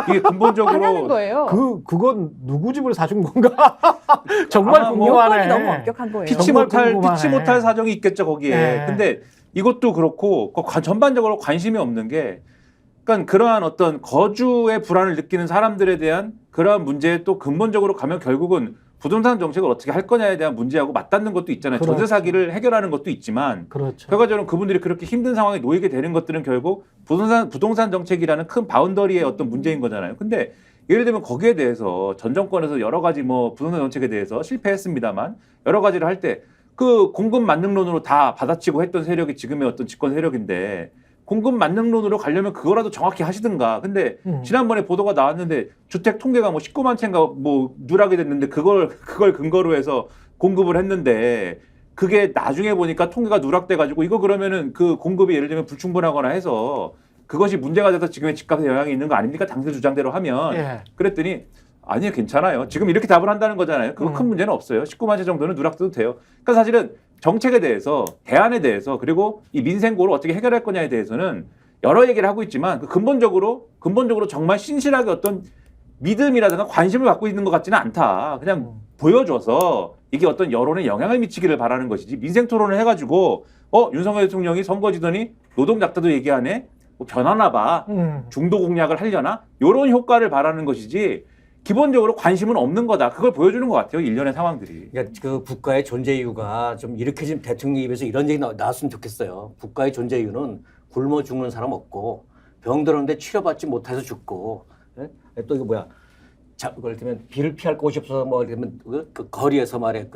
이게 안 하는 근본적으로 거예요. 그건 누구 집을 사준 건가? 정말 아마 뭐 궁금하네. 요건이 너무 엄격한 거예요. 정말 궁금하네. 피치 못할 사정이 있겠죠 거기에. 네. 근데 이것도 그렇고 전반적으로 관심이 없는 게, 그러니까 그러한 어떤 거주의 불안을 느끼는 사람들에 대한 그러한 문제에 또 근본적으로 가면 결국은 부동산 정책을 어떻게 할 거냐에 대한 문제하고 맞닿는 것도 있잖아요. 그렇죠. 전세 사기를 해결하는 것도 있지만 그렇죠. 결과적으로 그분들이 그렇게 힘든 상황에 놓이게 되는 것들은 결국 부동산 정책이라는 큰 바운더리의 어떤 문제인 거잖아요. 근데 예를 들면 거기에 대해서 전 정권에서 여러 가지 뭐 부동산 정책에 대해서 실패했습니다만 여러 가지를 할 때 그 공급 만능론으로 다 받아치고 했던 세력이 지금의 어떤 집권 세력인데 공급 만능론으로 가려면 그거라도 정확히 하시든가. 근데 지난번에 보도가 나왔는데 주택 통계가 뭐 19만 채인가 뭐 누락이 됐는데 그걸 근거로 해서 공급을 했는데 그게 나중에 보니까 통계가 누락돼 가지고 이거 그러면은 그 공급이 예를 들면 불충분하거나 해서 그것이 문제가 돼서 지금의 집값에 영향이 있는 거 아닙니까? 당시 주장대로 하면. 예. 그랬더니 아니요, 괜찮아요. 지금 이렇게 답을 한다는 거잖아요. 그거 큰 문제는 없어요. 19만 채 정도는 누락돼도 돼요. 그러니까 사실은 정책에 대해서, 대안에 대해서, 그리고 이 민생고를 어떻게 해결할 거냐에 대해서는 여러 얘기를 하고 있지만 그 근본적으로 정말 신실하게 어떤 믿음이라든가 관심을 갖고 있는 것 같지는 않다. 그냥 보여줘서 이게 어떤 여론에 영향을 미치기를 바라는 것이지, 민생 토론을 해가지고 윤석열 대통령이 선거지더니 노동작자도 얘기하네, 뭐 변하나 봐, 중도 공약을 하려나, 이런 효과를 바라는 것이지 기본적으로 관심은 없는 거다. 그걸 보여주는 것 같아요. 일련의 상황들이. 그러니까 그 국가의 존재 이유가 좀 이렇게 지금 대통령 입에서 이런 얘기 나왔으면 좋겠어요. 국가의 존재 이유는 굶어 죽는 사람 없고 병들었는데 치료받지 못해서 죽고, 예? 또 이거 뭐야? 그걸 들면 비를 피할 곳이 없어서 뭐 이러면 그 거리에서 말해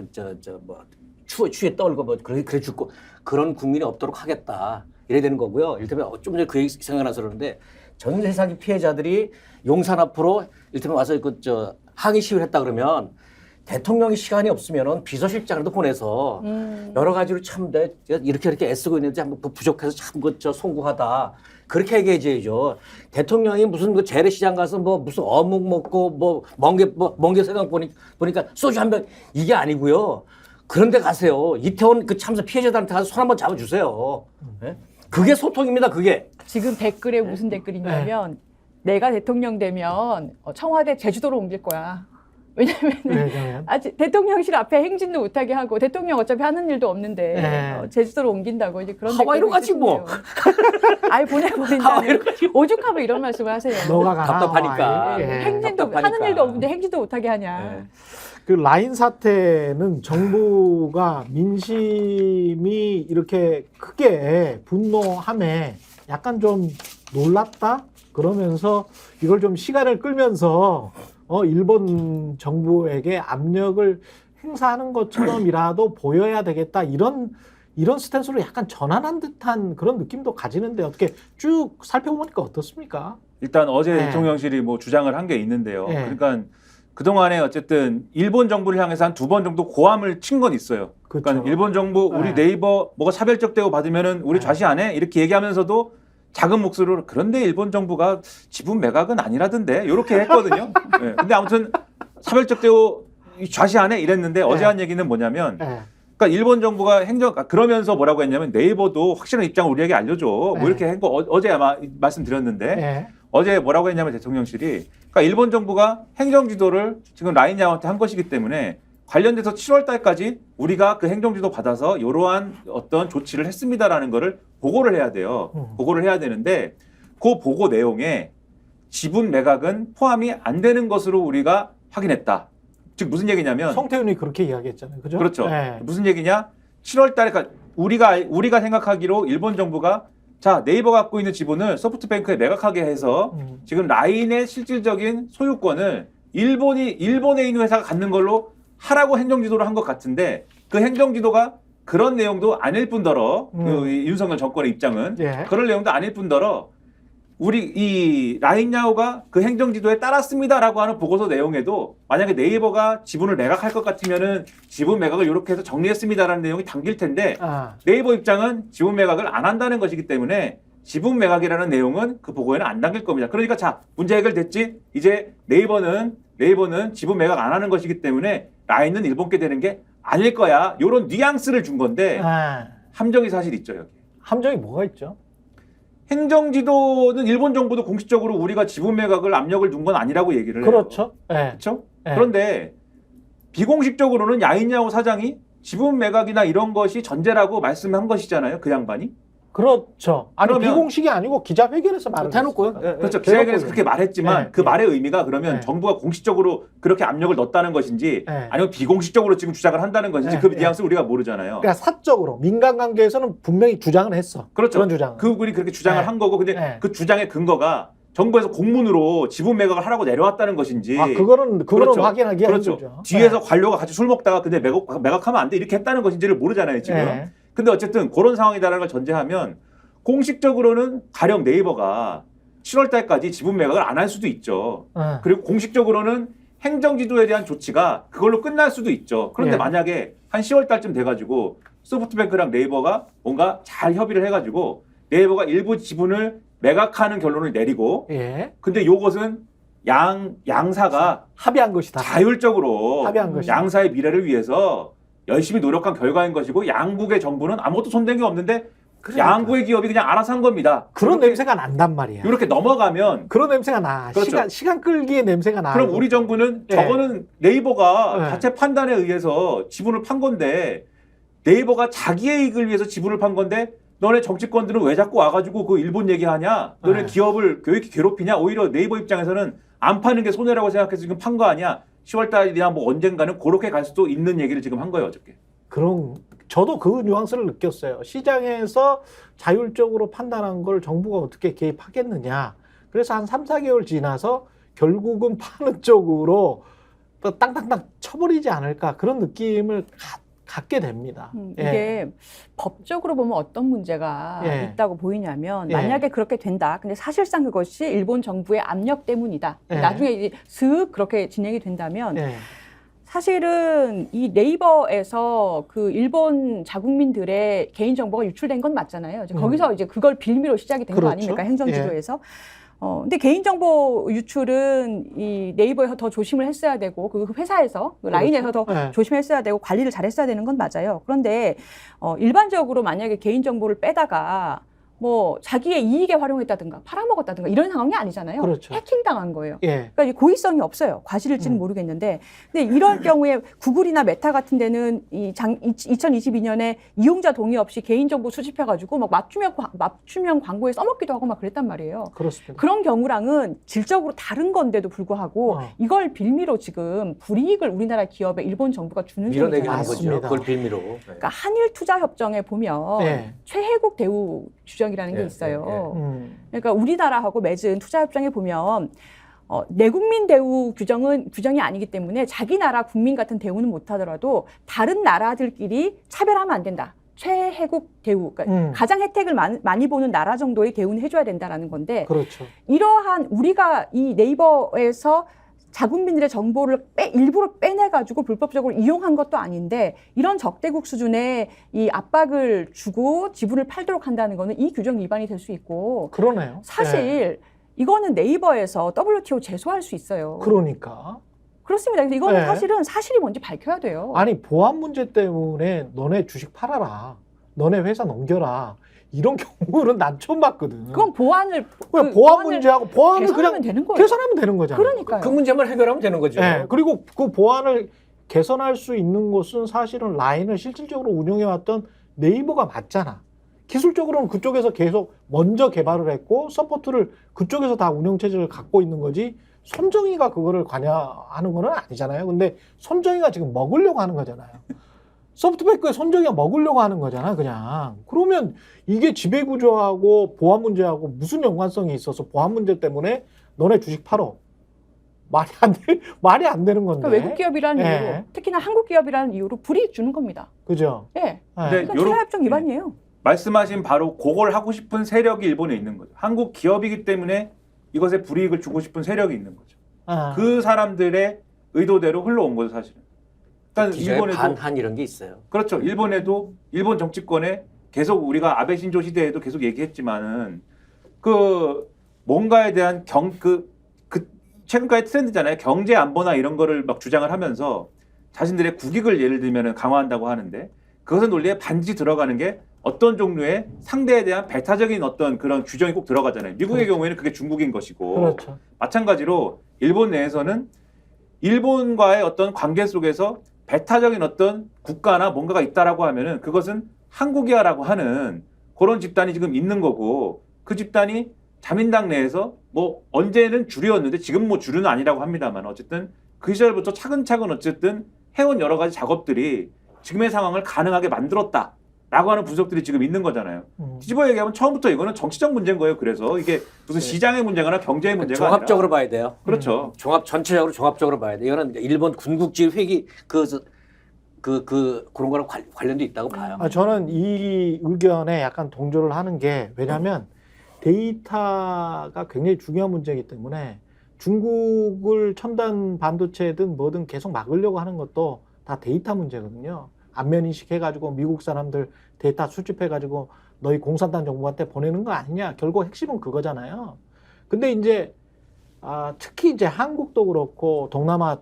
뭐 추위에 떨고 뭐 그래 죽고, 그런 국민이 없도록 하겠다. 이래야 되는 거고요. 이를테면 좀 전에 그 얘기 생각나서 그러는데 전세 사기 피해자들이 용산 앞으로 이를테면 와서 항의 시위를 했다 그러면 대통령이 시간이 없으면은 비서실장으로도 보내서 여러 가지로 참 이렇게 애쓰고 있는데 참 부족해서 참 송구하다. 그렇게 얘기해줘야죠. 대통령이 무슨 그 재래시장 가서 뭐 무슨 어묵 먹고 뭐 멍게 생각 보니까 소주 한 병, 이게 아니고요. 그런데 가세요. 이태원 그 참사 피해자들한테 가서 손 한번 잡아주세요. 네? 그게 소통입니다. 그게. 지금 댓글에 무슨 댓글이냐면 내가 대통령 되면 청와대 제주도로 옮길 거야. 왜냐면 아직 대통령실 앞에 행진도 못하게 하고 대통령 어차피 하는 일도 없는데 네. 제주도로 옮긴다고 이제 그런 하와이로 가지 뭐. 아예 보내버린다는 오죽하면 이런 말씀을 하세요. 너가 가라. 답답하니까. 하와이. 예. 행진도 답답하니까. 하는 일도 없는데 행진도 못하게 하냐. 네. 그 라인 사태는 정부가 민심이 이렇게 크게 분노함에 약간 좀 놀랐다? 그러면서 이걸 좀 시간을 끌면서 일본 정부에게 압력을 행사하는 것처럼이라도 보여야 되겠다. 이런 스탠스로 약간 전환한 듯한 그런 느낌도 가지는데 어떻게 쭉 살펴보니까 어떻습니까? 일단 어제 네. 대통령실이 뭐 주장을 한 게 있는데요. 네. 그러니까 그동안에 어쨌든 일본 정부를 향해서 한 2번 정도 고함을 친 건 있어요. 그러니까 그렇죠. 일본 정부 우리 네. 네이버 뭐가 차별적 대우 받으면은 우리 네. 좌시 안 해? 이렇게 얘기하면서도 작은 목소리로 그런데 일본 정부가 지분 매각은 아니라던데 이렇게 했거든요. 네. 근데 아무튼 차별적 대우 좌시 안 해? 이랬는데 어제 한 얘기는 뭐냐면 네. 그러니까 일본 정부가 그러면서 뭐라고 했냐면 네이버도 확실한 입장을 우리에게 알려줘. 네. 뭐 이렇게 한 거 어제 아마 말씀드렸는데 네. 어제 뭐라고 했냐면 대통령실이 그러니까 일본 정부가 행정지도를 지금 라인야오한테 한 것이기 때문에 관련돼서 7월 달까지 우리가 그 행정지도 받아서 이러한 어떤 조치를 했습니다라는 거를 보고를 해야 돼요. 보고를 해야 되는데 그 보고 내용에 지분 매각은 포함이 안 되는 것으로 우리가 확인했다. 즉 무슨 얘기냐면 성태윤이 그렇게 이야기했잖아요. 그죠? 그렇죠. 네. 무슨 얘기냐? 7월 달에 그러니까 우리가 생각하기로 일본 정부가 자, 네이버가 갖고 있는 지분을 소프트뱅크에 매각하게 해서 지금 라인의 실질적인 소유권을 일본에 있는 회사가 갖는 걸로 하라고 행정지도를 한 것 같은데 그 행정지도가 그런 내용도 아닐 뿐더러 그 윤석열 정권의 입장은 예. 그럴 내용도 아닐 뿐더러 우리 이 라인야오가 그 행정지도에 따랐습니다라고 하는 보고서 내용에도 만약에 네이버가 지분을 매각할 것 같으면은 지분 매각을 이렇게 해서 정리했습니다라는 내용이 담길 텐데 네이버 입장은 지분 매각을 안 한다는 것이기 때문에 지분 매각이라는 내용은 그 보고에는 안 담길 겁니다. 그러니까 자, 문제 해결됐지? 이제 네이버는 지분 매각 안 하는 것이기 때문에 라인은 일본께 되는 게 아닐 거야. 이런 뉘앙스를 준 건데 함정이 사실 있죠, 여기. 함정이 뭐가 있죠? 행정지도는 일본 정부도 공식적으로 우리가 지분 매각을 압력을 둔 건 아니라고 얘기를 해요. 그렇죠. 네. 그렇죠? 네. 그런데 비공식적으로는 야인야오 사장이 지분 매각이나 이런 것이 전제라고 말씀한 것이잖아요. 그 양반이. 그렇죠. 아니 그러면- 비공식이 아니고 기자회견에서 말을 대놓고요. 했어요. 그렇죠. 기자회견에서 그렇게 말했지만 네. 그 말의 의미가 그러면 네. 정부가 공식적으로 그렇게 압력을 넣었다는 것인지 네. 아니면 비공식적으로 지금 주장을 한다는 것인지 네. 그 네. 뉘앙스 우리가 모르잖아요. 그러니까 사적으로 민간관계에서는 분명히 주장을 했어. 그렇죠. 그런 주장. 그분이 그렇게 주장을 네. 한 거고 근데 네. 그 주장의 근거가 정부에서 공문으로 지분 매각을 하라고 내려왔다는 것인지 그거는 그렇죠. 확인하기 그렇죠. 힘들죠. 뒤에서 관료가 같이 술 먹다가 근데 매각하면 안 돼 이렇게 했다는 것인지를 모르잖아요 지금. 네. 근데 어쨌든 그런 상황이다라는 걸 전제하면 공식적으로는 가령 네이버가 7월 달까지 지분 매각을 안 할 수도 있죠. 네. 그리고 공식적으로는 행정지도에 대한 조치가 그걸로 끝날 수도 있죠. 그런데 예. 만약에 한 10월 달쯤 돼가지고 소프트뱅크랑 네이버가 뭔가 잘 협의를 해가지고 네이버가 일부 지분을 매각하는 결론을 내리고 예. 근데 요것은 양사가 합의한 것이다. 자율적으로 합의한 것이다. 양사의 미래를 위해서 열심히 노력한 결과인 것이고 양국의 정부는 아무것도 손댄 게 없는데 그러니까. 양국의 기업이 그냥 알아서 한 겁니다. 그런 이렇게, 냄새가 난단 말이야. 이렇게 넘어가면 그런 냄새가 나. 그렇죠. 시간 끌기의 냄새가 나. 그럼 우리 정부는 네. 저거는 네이버가 네. 자체 판단에 의해서 지분을 판 건데 네이버가 자기의 이익을 위해서 지분을 판 건데 너네 정치권들은 왜 자꾸 와가지고 그 일본 얘기하냐? 너네 네. 기업을 교육이 괴롭히냐? 오히려 네이버 입장에서는 안 파는 게 손해라고 생각해서 지금 판 거 아니야? 10월 달이나 뭐 언젠가는 그렇게 갈 수도 있는 얘기를 지금 한 거예요, 어저께. 저도 그 뉘앙스를 느꼈어요. 시장에서 자율적으로 판단한 걸 정부가 어떻게 개입하겠느냐. 그래서 한 3, 4개월 지나서 결국은 파는 쪽으로 또 땅땅땅 쳐버리지 않을까. 그런 느낌을 갖게 됩니다. 예. 이게 법적으로 보면 어떤 문제가 예. 있다고 보이냐면 예. 만약에 그렇게 된다. 근데 사실상 그것이 일본 정부의 압력 때문이다. 예. 나중에 이제 슥 그렇게 진행이 된다면 예. 사실은 이 네이버에서 그 일본 자국민들의 개인정보가 유출된 건 맞잖아요. 이제 거기서 이제 그걸 빌미로 시작이 된 거 그렇죠. 아닙니까? 행정지도에서. 근데 개인정보 유출은 이 네이버에서 더 조심을 했어야 되고 그 회사에서 그 라인에서 더 네. 조심했어야 되고 관리를 잘했어야 되는 건 맞아요. 그런데 일반적으로 만약에 개인정보를 빼다가 뭐 자기의 이익에 활용했다든가 팔아먹었다든가 이런 상황이 아니잖아요. 그렇죠. 해킹당한 거예요. 예. 그러니까 이 고의성이 없어요. 과실일지는 모르겠는데, 근데 이럴 경우에 구글이나 메타 같은 데는 2022년에 이용자 동의 없이 개인정보 수집해가지고 막 맞춤형 광고에 써먹기도 하고 막 그랬단 말이에요. 그렇습니다. 그런 경우랑은 질적으로 다른 건데도 불구하고 이걸 빌미로 지금 불이익을 우리나라 기업에 일본 정부가 주는 밀어내게 셈이잖아요. 하는 거죠. 맞습니다. 그걸 빌미로. 그러니까 한일 투자 협정에 보면 예. 최혜국 대우 규정이라는 게 예, 있어요. 예. 그러니까 우리나라하고 맺은 투자 협정에 보면 내국민 대우 규정이 아니기 때문에 자기 나라 국민 같은 대우는 못하더라도 다른 나라들끼리 차별하면 안 된다. 최혜국 대우, 그러니까 가장 혜택을 많이 보는 나라 정도의 대우는 해줘야 된다라는 건데, 그렇죠. 이러한 우리가 이 네이버에서 자국민들의 정보를 일부러 빼내가지고 불법적으로 이용한 것도 아닌데 이런 적대국 수준의 이 압박을 주고 지분을 팔도록 한다는 거는 이 규정 위반이 될 수 있고, 그러네요. 사실 예. 이거는 네이버에서 WTO 제소할 수 있어요. 그러니까. 그렇습니다. 그래서 이거는 네. 사실이 뭔지 밝혀야 돼요. 아니 보안 문제 때문에 너네 주식 팔아라. 너네 회사 넘겨라. 이런 경우는 난 처음 봤거든. 그건 보안을 그냥 보안 문제하고 보안을 개선하면 그냥 되는 거예요. 개선하면 되는 거잖아요. 그러니까요. 그 문제만 해결하면 되는 거죠. 예. 그리고 그 보안을 개선할 수 있는 곳은 사실은 라인을 실질적으로 운영해왔던 네이버가 맞잖아. 기술적으로는 그쪽에서 계속 먼저 개발을 했고 서포트를 그쪽에서 다 운영체제를 갖고 있는 거지 손정희가 그거를 관여하는 건 아니잖아요. 근데 손정희가 지금 먹으려고 하는 거잖아요. 소프트뱅크에 손정희가 먹으려고 하는 거잖아, 그냥. 그러면 이게 지배구조하고 보안 문제하고 무슨 연관성이 있어서 보안 문제 때문에 너네 주식 팔어. 말이 안 되는 건데. 그러니까 외국 기업이라는 예. 이유로, 특히나 한국 기업이라는 이유로 불이익 주는 겁니다. 그죠? 예. 근데 이건 요런- 투자협정 위반이에요. 말씀하신 바로 그걸 하고 싶은 세력이 일본에 있는 거죠. 한국 기업이기 때문에 이것에 불이익을 주고 싶은 세력이 있는 거죠. 아. 그 사람들의 의도대로 흘러온 거죠, 사실은. 일단 기자의 일본에도 반한 이런 게 있어요. 그렇죠. 일본에도 일본 정치권에 계속 우리가 아베 신조 시대에도 계속 얘기했지만은 그 뭔가에 대한 최근까지 트렌드잖아요. 경제 안보나 이런 거를 막 주장을 하면서 자신들의 국익을 예를 들면 강화한다고 하는데 그것의 논리에 반드시 들어가는 게 어떤 종류의 상대에 대한 배타적인 어떤 그런 규정이 꼭 들어가잖아요. 미국의 그렇죠. 경우에는 그게 중국인 것이고 그렇죠. 마찬가지로 일본 내에서는 일본과의 어떤 관계 속에서 배타적인 어떤 국가나 뭔가가 있다라고 하면은 그것은 한국이야라고 하는 그런 집단이 지금 있는 거고 그 집단이 자민당 내에서 뭐 언제는 주류였는데 지금 뭐 주류는 아니라고 합니다만 어쨌든 그 시절부터 차근차근 어쨌든 해온 여러 가지 작업들이 지금의 상황을 가능하게 만들었다라고 하는 분석들이 지금 있는 거잖아요. 뒤집어 얘기하면 처음부터 이거는 정치적 문제인 거예요. 그래서 이게 무슨 시장의 문제거나 경제의 문제가 종합적으로 아니라 봐야 돼요. 그렇죠. 전체적으로 종합적으로 봐야 돼. 이거는 일본 군국주의 회기 그런 거랑 관련도 있다고 봐요. 저는 이 의견에 약간 동조를 하는 게 왜냐하면 데이터가 굉장히 중요한 문제이기 때문에 중국을 첨단 반도체든 뭐든 계속 막으려고 하는 것도 다 데이터 문제거든요. 안면 인식해가지고 미국 사람들 데이터 수집해가지고 너희 공산당 정부한테 보내는 거 아니냐. 결국 핵심은 그거잖아요. 근데 이제 특히 이제 한국도 그렇고 동남아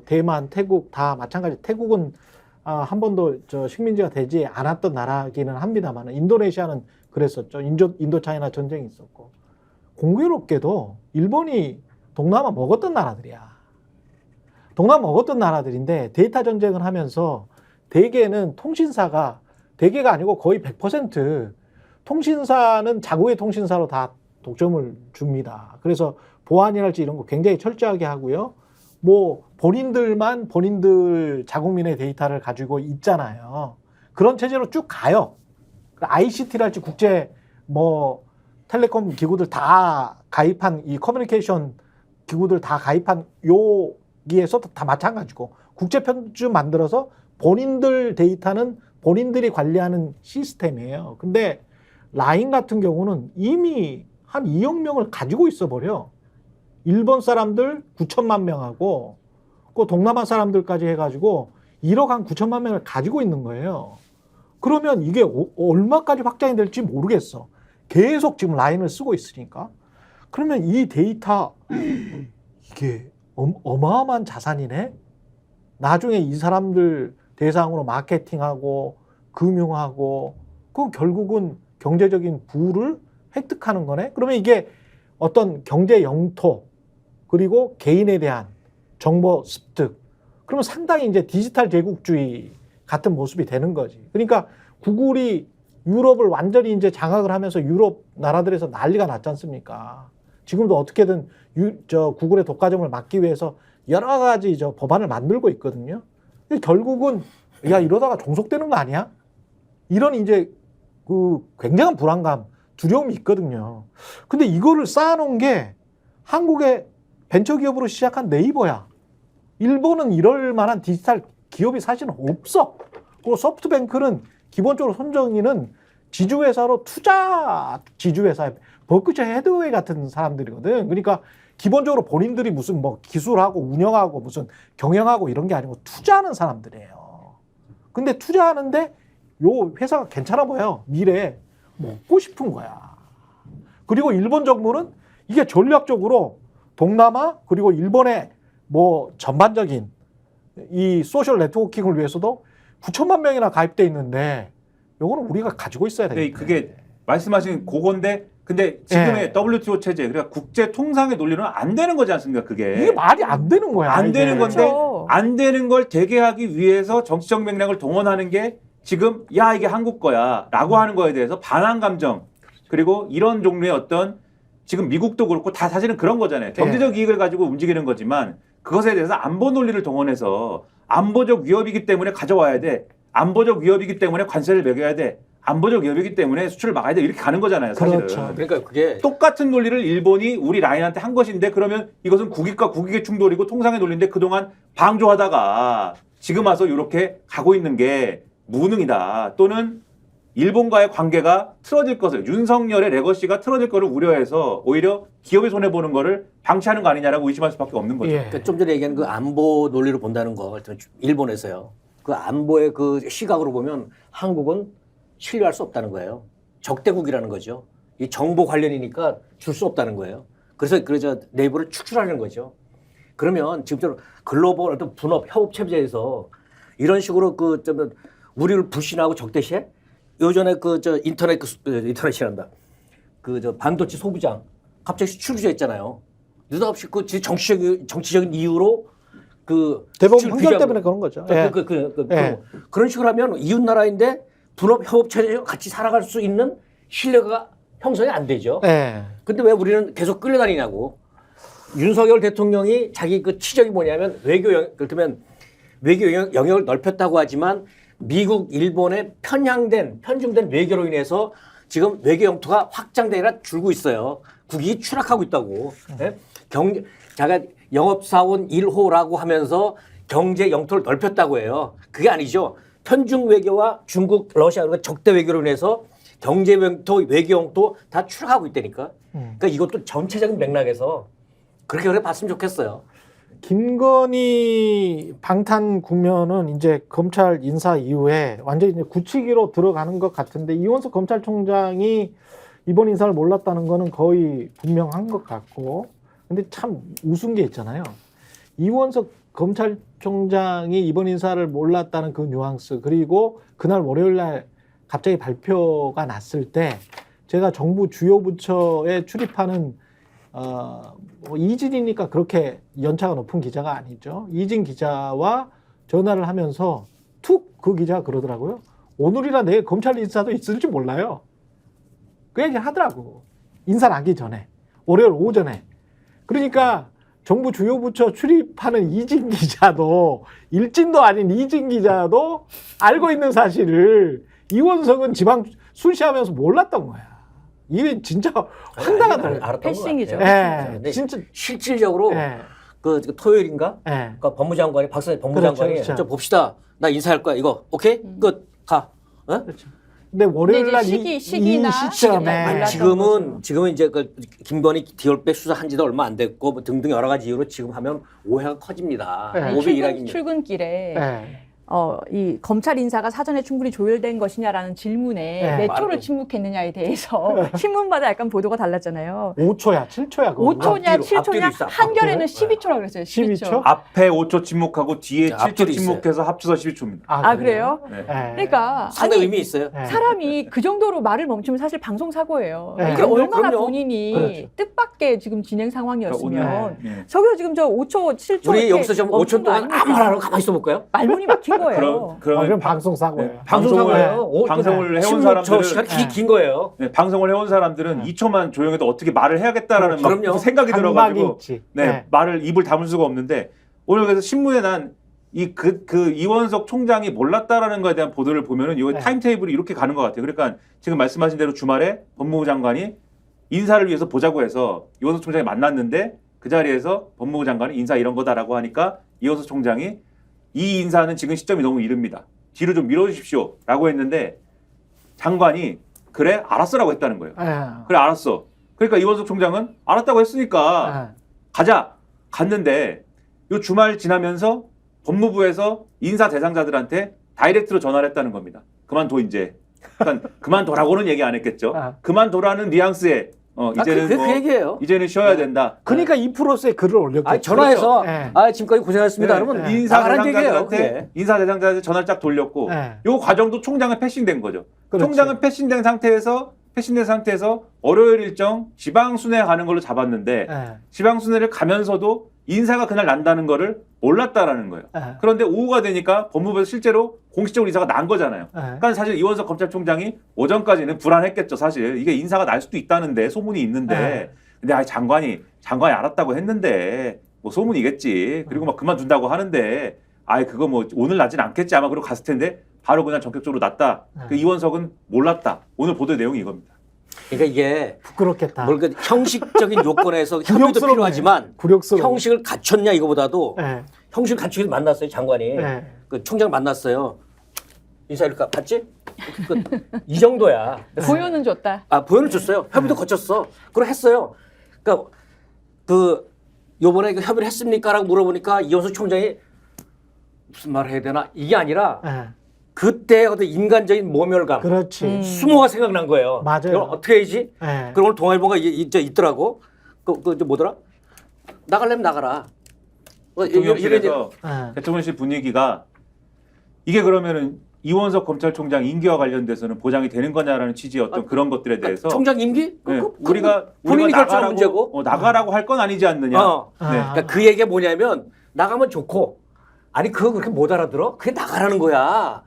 대만, 태국 다 마찬가지. 태국은 한 번도 식민지가 되지 않았던 나라기는 합니다만 인도네시아는 그랬었죠. 인도 차이나 전쟁이 있었고 공교롭게도 일본이 동남아 먹었던 나라들이야. 동남아 먹었던 나라들인데 데이터 전쟁을 하면서 대개는 대개가 아니고 거의 100% 통신사는 자국의 통신사로 다 독점을 줍니다. 그래서 보안이랄지 이런 거 굉장히 철저하게 하고요. 뭐 본인들 자국민의 데이터를 가지고 있잖아요. 그런 체제로 쭉 가요. ICT랄지 국제 텔레콤 기구들 다 가입한 이 커뮤니케이션 기구들 다 가입한 여기에서 다 마찬가지고 국제 편주 만들어서 본인들 데이터는 본인들이 관리하는 시스템이에요. 근데 라인 같은 경우는 이미 한 2억 명을 가지고 있어 버려. 일본 사람들 9천만 명하고 그 동남아 사람들까지 해가지고 1억 한 9천만 명을 가지고 있는 거예요. 그러면 이게 얼마까지 확장이 될지 모르겠어. 계속 지금 라인을 쓰고 있으니까. 그러면 이 데이터 이게 어마어마한 자산이네. 나중에 이 사람들 대상으로 마케팅하고 금융하고 그 결국은 경제적인 부를 획득하는 거네. 그러면 이게 어떤 경제 영토 그리고 개인에 대한 정보 습득. 그러면 상당히 이제 디지털 제국주의 같은 모습이 되는 거지. 그러니까 구글이 유럽을 완전히 이제 장악을 하면서 유럽 나라들에서 난리가 났지 않습니까? 지금도 어떻게든 구글의 독과점을 막기 위해서 여러 가지 법안을 만들고 있거든요. 근데 결국은 야 이러다가 종속되는 거 아니야? 이런 이제 그 굉장한 불안감, 두려움이 있거든요. 근데 이거를 쌓아놓은 게 한국의 벤처기업으로 시작한 네이버야. 일본은 이럴 만한 디지털 기업이 사실은 없어. 그리고 소프트뱅크는 기본적으로 손정희는 지주회사로 투자 지주회사에 버크셔 해드웨이 같은 사람들이거든. 그러니까 기본적으로 본인들이 무슨 뭐 기술하고 운영하고 무슨 경영하고 이런 게 아니고 투자하는 사람들이에요. 근데 투자하는데 요 회사가 괜찮아 보여. 미래에 먹고 싶은 거야. 그리고 일본 정부는 이게 전략적으로 동남아 그리고 일본의 뭐 전반적인 이 소셜 네트워킹을 위해서도 9천만 명이나 가입돼 있는데 요거는 우리가 가지고 있어야 근데 되겠네. 그게 말씀하신 그건데 근데 지금의 WTO 체제 그러니까 국제 통상의 논리는 안 되는 거지 않습니까? 그게 이게 말이 안 되는 거야. 안 이게. 되는 건데 그렇죠. 안 되는 걸 되게 하기 위해서 정치적 맥락을 동원하는 게 지금 야 이게 한국 거야라고 하는 거에 대해서 반항 감정 그리고 이런 종류의 어떤 지금 미국도 그렇고 다 사실은 그런 거잖아요. 경제적 이익을 가지고 움직이는 거지만 그것에 대해서 안보 논리를 동원해서 안보적 위협이기 때문에 가져와야 돼. 안보적 위협이기 때문에 관세를 매겨야 돼. 안보적 위협이기 때문에 수출을 막아야 돼. 이렇게 가는 거잖아요. 사실은. 그렇죠. 그러니까 그게 똑같은 논리를 일본이 우리 라인한테 한 것인데 그러면 이것은 국익과 국익의 충돌이고 통상의 논리인데 그동안 방조하다가 지금 와서 이렇게 가고 있는 게 무능이다. 또는 일본과의 관계가 틀어질 것을 윤석열의 레거시가 틀어질 것을 우려해서 오히려 기업이 손해보는 거를 방치하는 거 아니냐라고 의심할 수밖에 없는 거죠. 예. 그러니까 좀 전에 얘기한 그 안보 논리로 본다는 거 일본에서요. 그 안보의 그 시각으로 보면 한국은 신뢰할 수 없다는 거예요. 적대국이라는 거죠. 이 정보 관련이니까 줄 수 없다는 거예요. 그래서 네이버를 축출하는 거죠. 그러면 지금처럼 글로벌 어떤 분업 협업 체제에서 이런 식으로 우리를 불신하고 적대시해? 요전에 인터넷이란다. 반도체 소부장 갑자기 수출 규제했잖아요. 느닷없이 정치적인 이유로 대법원 수출 판결 규제하고 때문에 그런 거죠. 예. 예. 그런 식으로 하면 이웃 나라인데 분업 협업 체제에서 같이 살아갈 수 있는 신뢰가 형성이 안 되죠. 예. 근데 왜 우리는 계속 끌려다니냐고. 윤석열 대통령이 자기 그 치적이 뭐냐면 그렇다면 외교 영역을 넓혔다고 하지만 미국, 일본의 편중된 외교로 인해서 지금 외교 영토가 확장되기 아니라 줄고 있어요. 국익이 추락하고 있다고. 예? 자가 영업사원 1호라고 하면서 경제 영토를 넓혔다고 해요. 그게 아니죠. 편중 외교와 중국, 러시아 그러니까 적대 외교로 인해서 경제 영토, 외교 영토 다 추락하고 있다니까. 그러니까 이것도 전체적인 맥락에서 그렇게 봤으면 좋겠어요. 김건희 방탄 국면은 이제 검찰 인사 이후에 완전히 이제 굳히기로 들어가는 것 같은데 이원석 검찰총장이 이번 인사를 몰랐다는 거는 거의 분명한 것 같고 근데 참 우스운 게 있잖아요. 이원석 검찰총장이 이번 인사를 몰랐다는 그 뉘앙스 그리고 그날 월요일 날 갑자기 발표가 났을 때 제가 정부 주요 부처에 출입하는 뭐 이진이니까 그렇게 연차가 높은 기자가 아니죠. 이진 기자와 전화를 하면서 툭 그 기자가 그러더라고요. 오늘이나 내일 검찰 인사도 있을지 몰라요. 그 얘기를 하더라고. 인사 나기 전에. 월요일 오전에. 그러니까 정부 주요 부처 출입하는 이진 기자도 일진도 아닌 이진 기자도 알고 있는 사실을 이원석은 지방 순시하면서 몰랐던 거야. 이게 진짜 황당하더라고요. 패싱이죠. 근데 진짜 실질적으로 예. 그 토요일인가? 예. 그 법무장관이 박사님 법무장관이 그렇죠. 좀 봅시다. 나 인사할 거야. 이거 오케이? 끝. 가. 어? 그렇죠. 근데 월요일 날 근데 이제 이 시기나 시점에 몰랐던 지금은 이제 그 김건희 디올백 수사한 지도 얼마 안 됐고 뭐 등등 여러 가지 이유로 지금 하면 오해가 커집니다. 네. 오배 일하기입니다. 출근길에 예. 이 검찰 인사가 사전에 충분히 조율된 것이냐라는 질문에 네. 몇 말을- 초를 침묵했느냐에 대해서 신문마다 약간 보도가 달랐잖아요. 5초야, 7초야. 5초냐, 앞뒤로 7초냐, 있어, 한겨레는 앞뒤로. 12초라고 그랬어요. 12초? 앞에 5초 침묵하고 뒤에 자, 7초 앞뒤로 침묵해서 합쳐서 12초입니다. 아, 그래요? 네. 네. 그러니까 상당히 아니, 의미 있어요. 네. 사람이 그 정도로 말을 멈추면 사실 방송 사고예요. 네. 이게 그럼요, 얼마나 그럼요. 본인이 그렇죠. 뜻밖의 지금 진행 상황이었으면 오늘, 예. 저기서 지금 저 5초, 7초 우리 이렇게 여기서 좀 5초 멈춘 거 동안 아닙니까? 아무 말 안 하고 가만히 있어 볼까요? 말문이 막힌 거예요. 그럼 방송 사고예요. 네. 방송을 해온 저 시간 사람들은 긴 거예요. 네, 방송을 해온 사람들은 2초만 조용해도 어떻게 말을 해야겠다라는 막 그럼요. 생각이 강박이 들어가지고 있지. 네, 말을 입을 다물 수가 없는데 오늘 그래서 신문에 난 그 이원석 총장이 몰랐다라는 거에 대한 보도를 보면은 이 네. 타임테이블이 이렇게 가는 것 같아요. 그러니까 지금 말씀하신 대로 주말에 법무부 장관이 인사를 위해서 보자고 해서 이원석 총장이 만났는데 그 자리에서 법무부 장관이 인사 이런 거다라고 하니까 이원석 총장이 이 인사는 지금 시점이 너무 이릅니다. 뒤로 좀 밀어주십시오라고 했는데 장관이 그래 알았어라고 했다는 거예요. 예. 그래 알았어. 그러니까 이원석 총장은 알았다고 했으니까 예. 가자 갔는데 요 주말 지나면서 법무부에서 인사 대상자들한테 다이렉트로 전화를 했다는 겁니다. 그만둬 이제. 그러니까 그만둬라고는 얘기 안 했겠죠. 아. 그만둬라는 뉘앙스에 이제는 그 뭐 얘기예요. 이제는 쉬어야 된다. 그러니까 2%의 글을 올렸겠죠. 아 전화해서 네. 지금까지 고생하셨습니다. 네. 그러면 인사 나가라는 얘기예요. 대상자들한테 그게. 인사 대상자한테 전화를 쫙 돌렸고 네. 요 과정도 총장은 패싱된 거죠. 그렇지. 총장은 패싱된 상태에서 월요일 일정 지방 순회 가는 걸로 잡았는데 예. 지방 순회를 가면서도 인사가 그날 난다는 거를 몰랐다라는 거예요. 예. 그런데 오후가 되니까 법무부에서 실제로 공식적으로 인사가 난 거잖아요. 예. 그러니까 사실 이원석 검찰총장이 오전까지는 불안했겠죠. 사실 이게 인사가 날 수도 있다는데 소문이 있는데 네. 근데 장관이 알았다고 했는데 뭐 소문이겠지. 그리고 막 그만둔다고 하는데 그거 뭐 오늘 나진 않겠지 아마 그러고 갔을 텐데 바로 그냥 전격적으로 났다. 그 이원석은 몰랐다. 오늘 보도 내용이 이겁니다. 그러니까 이게 부끄럽겠다. 뭘 그 형식적인 요건에서 협의도 굴욕스럽네. 필요하지만 굴욕스러워. 형식을 갖췄냐 이거보다도 예. 형식을 갖추기 위해서 만났어요 장관이. 예. 그 총장 만났어요. 인사일까 봤지? 이 정도야. 보여는 줬다. 보여는 줬어요. 협의도 거쳤어. 그걸 했어요. 그러니까 요번에 그 협의를 했습니까라고 물어보니까 이원석 총장이 무슨 말을 해야 되나 이게 아니라 예. 그때 어떤 인간적인 모멸감, 그렇지. 수모가 생각난 거예요. 맞아요. 이걸 어떻게 해야지? 예. 그럼 오늘 동아일보가 있더라고. 뭐더라? 나가려면 나가라. 대통령실에서 예. 대통령실 분위기가 이게 그러면은 이원석 검찰총장 임기와 관련돼서는 보장이 되는 거냐라는 취지의 어떤 그런 것들에 대해서 총장 임기? 네, 우리가 본인이 결정한 나가라고, 문제고. 나가라고 할 건 아니지 않느냐. 어. 네. 아. 그러니까 그 얘기가 뭐냐면 나가면 좋고 아니 그거 그렇게 못 알아들어? 그게 나가라는 거야.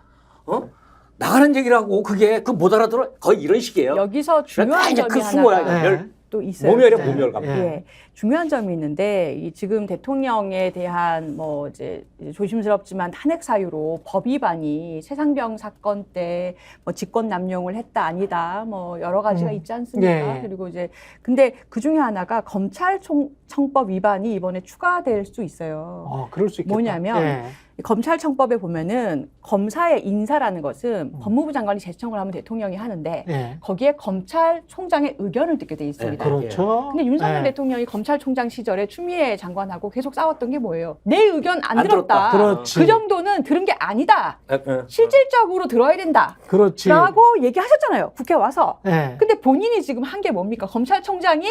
나가는 얘기라고 그게 못 알아들어? 거의 이런 식이에요. 여기서 중요한 이제 점이 그 수모야. 하나가 예. 또 있어요. 모멸이야 네. 모멸감. 예. 예, 중요한 점이 있는데 지금 대통령에 대한 뭐 이제 조심스럽지만 탄핵 사유로 법 위반이 최상병 사건 때 뭐 직권 남용을 했다 아니다 뭐 여러 가지가 있지 않습니까? 예, 예. 그리고 이제 근데 그 중에 하나가 검찰청법 위반이 이번에 추가될 수 있어요. 그럴 수 있겠다. 뭐냐면 예. 검찰청법에 보면은 검사의 인사라는 것은 법무부 장관이 제청을 하면 대통령이 하는데 예. 거기에 검찰총장의 의견을 듣게 돼 있습니다. 그렇죠. 근데 윤석열 예. 대통령이 검찰총장 시절에 추미애 장관하고 계속 싸웠던 게 뭐예요? 내 의견 안 안 들었다. 들었다. 그렇지. 그 정도는 들은 게 아니다. 예. 실질적으로 들어야 된다. 그렇지. 라고 얘기하셨잖아요. 국회 와서. 예. 근데 본인이 지금 한 게 뭡니까? 검찰총장이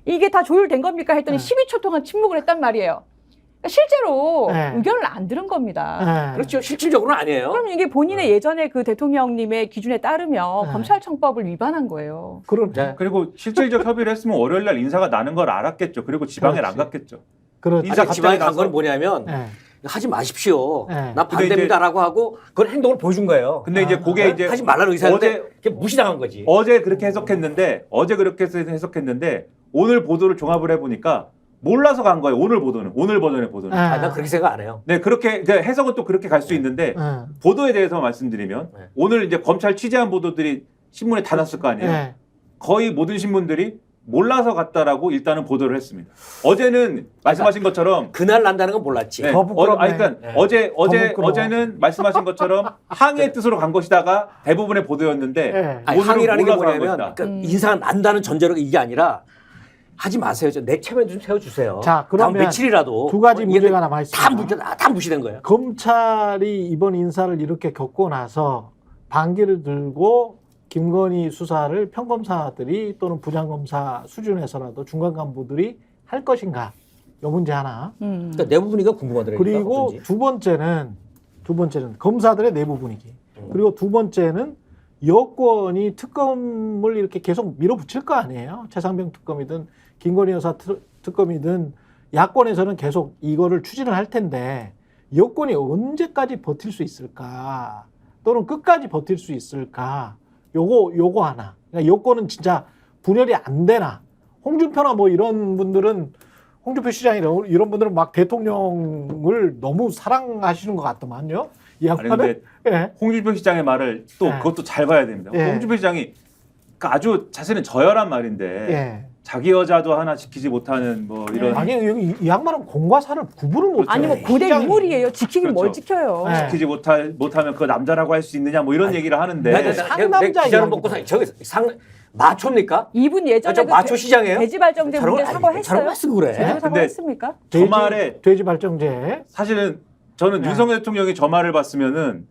이게 다 조율된 겁니까? 했더니 12초 동안 침묵을 했단 말이에요. 그러니까 실제로 네. 의견을 안 들은 겁니다. 예. 그렇죠. 실질적으로는 아니에요. 그럼 이게 본인의 예전에 그 대통령님의 기준에 따르면 네. 검찰청법을 위반한 거예요. 그러네. 네. 그리고 실질적 협의를 했으면 월요일 날 인사가 나는 걸 알았겠죠. 그리고 지방에 안 그렇지. 갔겠죠. 그렇지. 인사 아니, 지방에 간 갑자기 건 뭐냐면 예. 하지 마십시오. 네. 나 근데 반대입니다라고 하고 그건 행동을 보여준 거예요. 근데 이제 그게 이제 하지 말라는 의사인데 어제 그게 무시당한 거지. 어제 그렇게 해석했는데 오늘 보도를 종합을 해보니까 몰라서 간 거예요. 오늘 버전의 보도는. 예. 난 그렇게 생각 안 해요. 네, 그렇게 그러니까 해석은 또 그렇게 갈 수 있는데 예. 보도에 대해서 말씀드리면 네. 오늘 이제 검찰 취재한 보도들이 신문에 다 났을 거 아니에요. 예. 거의 모든 신문들이 몰라서 갔다라고 일단은 보도를 했습니다. 어제는 말씀하신 것처럼 그날 난다는 건 몰랐지. 네, 더 부끄럽네. 그러니까 네. 부끄러워. 어제는 말씀하신 것처럼 항의의 뜻으로 간 것이다가 대부분의 보도였는데 예. 아니, 오늘은 항의라는 게 몰라서 간 뭐냐면 것이다. 그러니까 인사가 난다는 전제로 이게 아니라 하지 마세요. 내 체면 좀 세워주세요. 자, 다음 그러면 며칠이라도 두 가지 이게 문제가 남아 있습니다. 다 무시된 거예요. 검찰이 이번 인사를 이렇게 겪고 나서 반기를 들고 김건희 수사를 평검사들이 또는 부장검사 수준에서라도 중간 간부들이 할 것인가? 이 문제 하나. 그러니까 내부 분위기가 궁금하더라고요. 그리고 어떤지. 두 번째는 검사들의 내부 분위기. 그리고 두 번째는 여권이 특검을 이렇게 계속 밀어붙일 거 아니에요. 최상병 특검이든 김건희 여사 특검이든 야권에서는 계속 이거를 추진을 할 텐데 여권이 언제까지 버틸 수 있을까? 또는 끝까지 버틸 수 있을까? 요거 하나. 그러니까 여권은 진짜 분열이 안 되나? 홍준표나 뭐 이런 분들은 홍준표 시장이 이런 분들은 막 대통령을 너무 사랑하시는 것 같더만요. 이 아니 양반은. 근데 예. 홍준표 시장의 말을 또 예. 그것도 잘 봐야 됩니다. 예. 홍준표 시장이 그러니까 아주 사실은 저열한 말인데 예. 자기 여자도 하나 지키지 못하는 뭐 이런 아니 이 양반은 공과 사를 구분을 못해. 아니 뭐 고대 시장이. 유물이에요. 지키긴 뭘 그렇죠. 지켜요. 네. 지키지 못하면 그 남자라고 할 수 있느냐 뭐 이런 얘기를 하는데 내 상남자 기자를 이야기도. 먹고 저기 마초입니까? 이분 저 예전에 마초 시장이에요? 돼지 발정제 저런 문제 걸 사과했어요. 저런 걸 쓰고 그래. 제대로 근데 사과했습니까? 저 말에 돼지 발정제. 사실은 저는 네. 윤석열 대통령이 저 말을 봤으면은